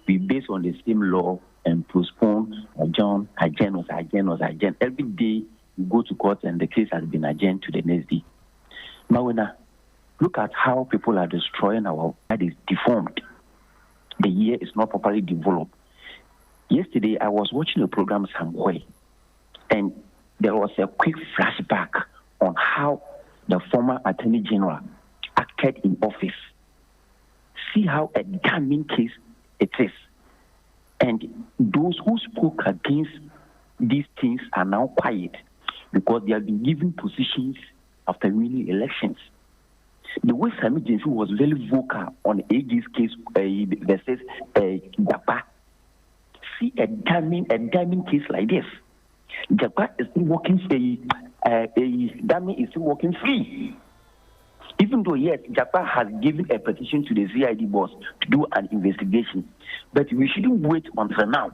Speaker 11: we base on the same law and postpone, adjourn. Every day we go to court and the case has been adjourned to the next day. Mawuena, look at how people are destroying our, that is deformed. The year is not properly developed. Yesterday, I was watching a program somewhere, and there was a quick flashback on how the former Attorney General acted in office. See how a damning case it is. And those who spoke against these things are now quiet because they have been given positions after winning elections. The way Sami Jensu was very vocal on AG's case versus Japa. See a damning case like this. Japa is still working Dami is still working free. Even though, yes, Japa has given a petition to the CID boss to do an investigation, but we shouldn't wait until now.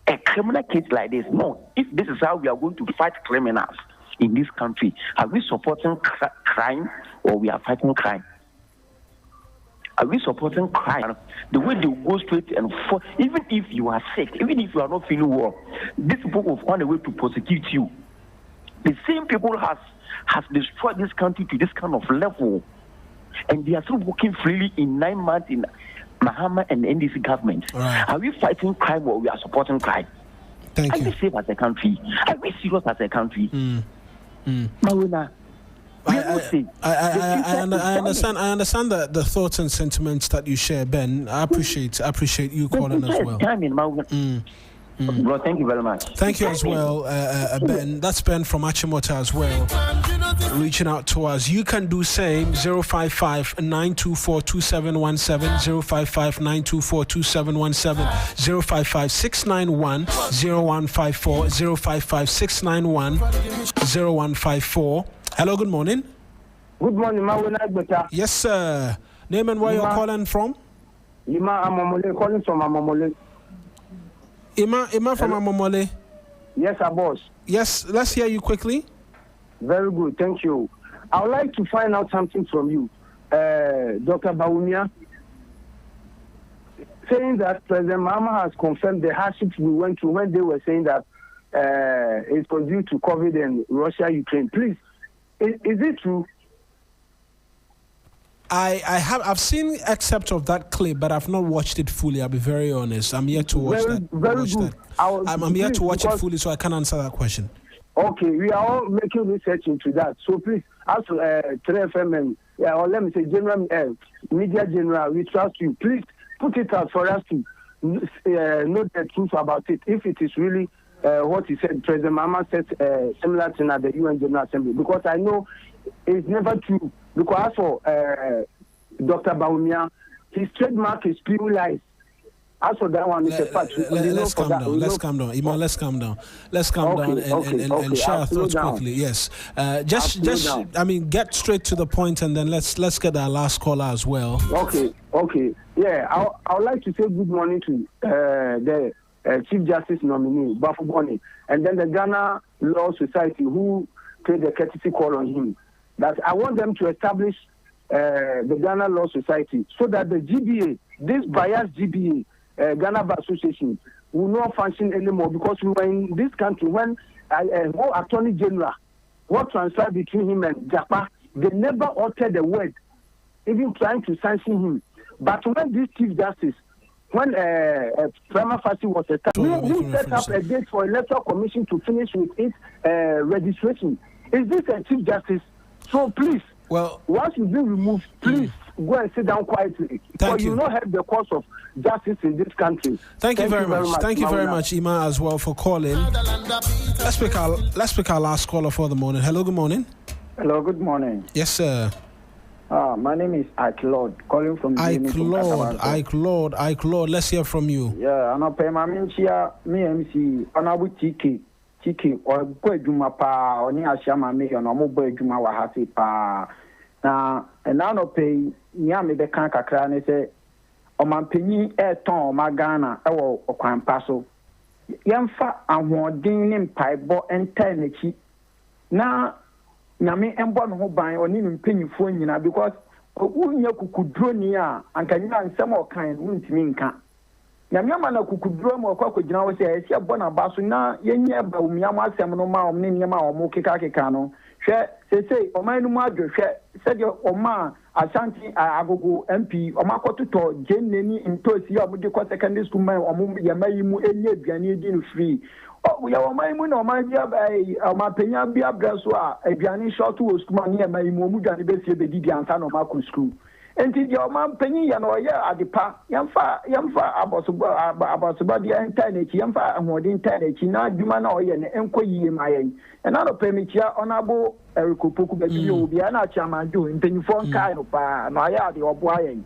Speaker 11: A criminal case like this, no. If this is how we are going to fight criminals in this country, are we supporting crime or we are fighting crime? Are we supporting crime? The way they go straight and forth, even if you are sick, even if you are not feeling well, these people will find a way to prosecute you. The same people has destroyed this country to this kind of level, and they are still working freely in 9 months in Mahama and NDC government. Right. Are we fighting crime or we are supporting crime?
Speaker 1: Thank you.
Speaker 11: Are we safe as a country? Are we serious as a country? Mawuena,
Speaker 1: I understand the thoughts and sentiments that you share, Ben. I appreciate you calling as well.
Speaker 11: Bro, thank you very much.
Speaker 1: Thank you as well, Ben. That's Ben from Achimota as well, reaching out to us. You can do same, 055-924-2717, 055-924-2717, 055-691-0154, 055-691-0154. Hello, good morning.
Speaker 10: Good morning, Mawuena.
Speaker 1: Yes, sir. Name and where you're calling from?
Speaker 10: Ima Amomole, calling from Amomole.
Speaker 1: Ima from Amomole.
Speaker 10: Yes, sir, boss.
Speaker 1: Yes, let's hear you quickly.
Speaker 10: Very good, thank you. I would like to find out something from you, Dr. Bawumia, saying that President Mahama has confirmed the hardships we went through when they were saying that it was due to COVID and Russia, Ukraine. Please, is it true?
Speaker 1: I've seen excerpts of that clip, but I've not watched it fully. I'll be very honest. I'm yet to watch that. I'm yet to watch it fully, so I can't answer that question.
Speaker 10: Okay, we are all making research into that. So please, as 3FM and or let me say General Media General, we trust you. Please put it out for us to know the truth about it. If it is really what he said, President Mahama said similar thing at the UN General Assembly, because I know it's never true. Because as for Dr. Bawumia, his trademark is pure lies. As for that one, it's a fact.
Speaker 1: Let's calm down. Let's calm down. Iman, let's calm down. Let's calm down and share our thoughts quickly. Yes. Just get straight to the point, and then let's get our last caller as well.
Speaker 10: Okay. Yeah, I would like to say good morning to the Chief Justice nominee, Bafo Boni, and then the Ghana Law Society who paid the courtesy call on him. That I want them to establish the Ghana Law Society so that the GBA, this biased GBA, Ghana Bar Association, will not function anymore, because we were in this country when Attorney General, what transpired between him and Japa, they never uttered a word, even trying to sanction him. But when this Chief Justice, when Prima Facie was established, we set up a date for Electoral Commission to finish with its registration. Is this a Chief Justice? So please, once you've been removed, please go and sit down quietly. Because you not have the cause of justice in this country.
Speaker 1: Thank you very much. Thank you very much, Ima, as well, for calling. Let's pick our last caller for the morning. Hello, good morning.
Speaker 12: Hello, good morning.
Speaker 1: Yes, sir.
Speaker 12: My name is Ike Lord, calling from
Speaker 1: Ike Lord. Let's hear from you.
Speaker 12: Yeah, I'm a Pemaminchia, me MC, Honorable Chiki, or Boyduma Pa, or Nia Shama me, or no Boyduma Wahasi Pa. Now, and now no pay, Yami the Kanka Cran, say, ɔmanpanyin ɛtɔn ɔma Ghana ɛwɔ ɔkwanpa so yɛmfa ahoɔden ne mpaebɔ ɛntae n'akyi na nyame ɛmbɔ no ho ban ɔne ne mpanyinfoɔ nyinaa because wonya kukuduroni a ankanyina nsɛm a ɔkan no wontumi nka nyame ama na kukuduro mu ɔkɔ akɔgyina hɔ sɛ ɛsi ɛbɔ n'aba so na yɛnyɛ ba omiam asɛm no ma ɔmo ne nneɛma a ɔmo keka no hwɛ sesei ɔman no mu adwo hwɛ sɛdeɛ ɔma Ashanti agogo MP ɔmo akɔtotɔ gyeneni ntosi a ɔmo de kɔ secondary school man ɔmo yɛma yi mu enye aduane di no free yɛ ɔman mu na ɔman bi ɔmanpanyin bi abrɛ so a aduane short wɔ school man yɛma yi mu ɔmo aduane besie bedidi ansa na ɔmo akɔ school enti deɛ ɔmanpanyin yɛ no ɔyɛ adepa yɛmfa abɔsoba deɛ ntae n'akyi yɛmfa ahoɔden ntae n'akyi na adwuma na ɔyɛ no ɛnkɔ yie ma yɛn ɛna no pɛmikyia ɔnabo ɛrekopoku baabi bi obiara na akyiamanjo mpanyinfoɔ nkae no paa na ɔyɛ adeɛ ɔboa yɛn.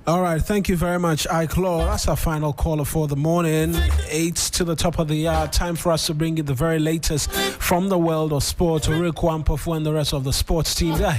Speaker 1: All right, thank you very much, Iclaw. That's our final caller for the morning. 8 to the top of the hour. Time for us to bring you the very latest from the world of sport. Mawuena and Sixtus and the rest of the sports team. They're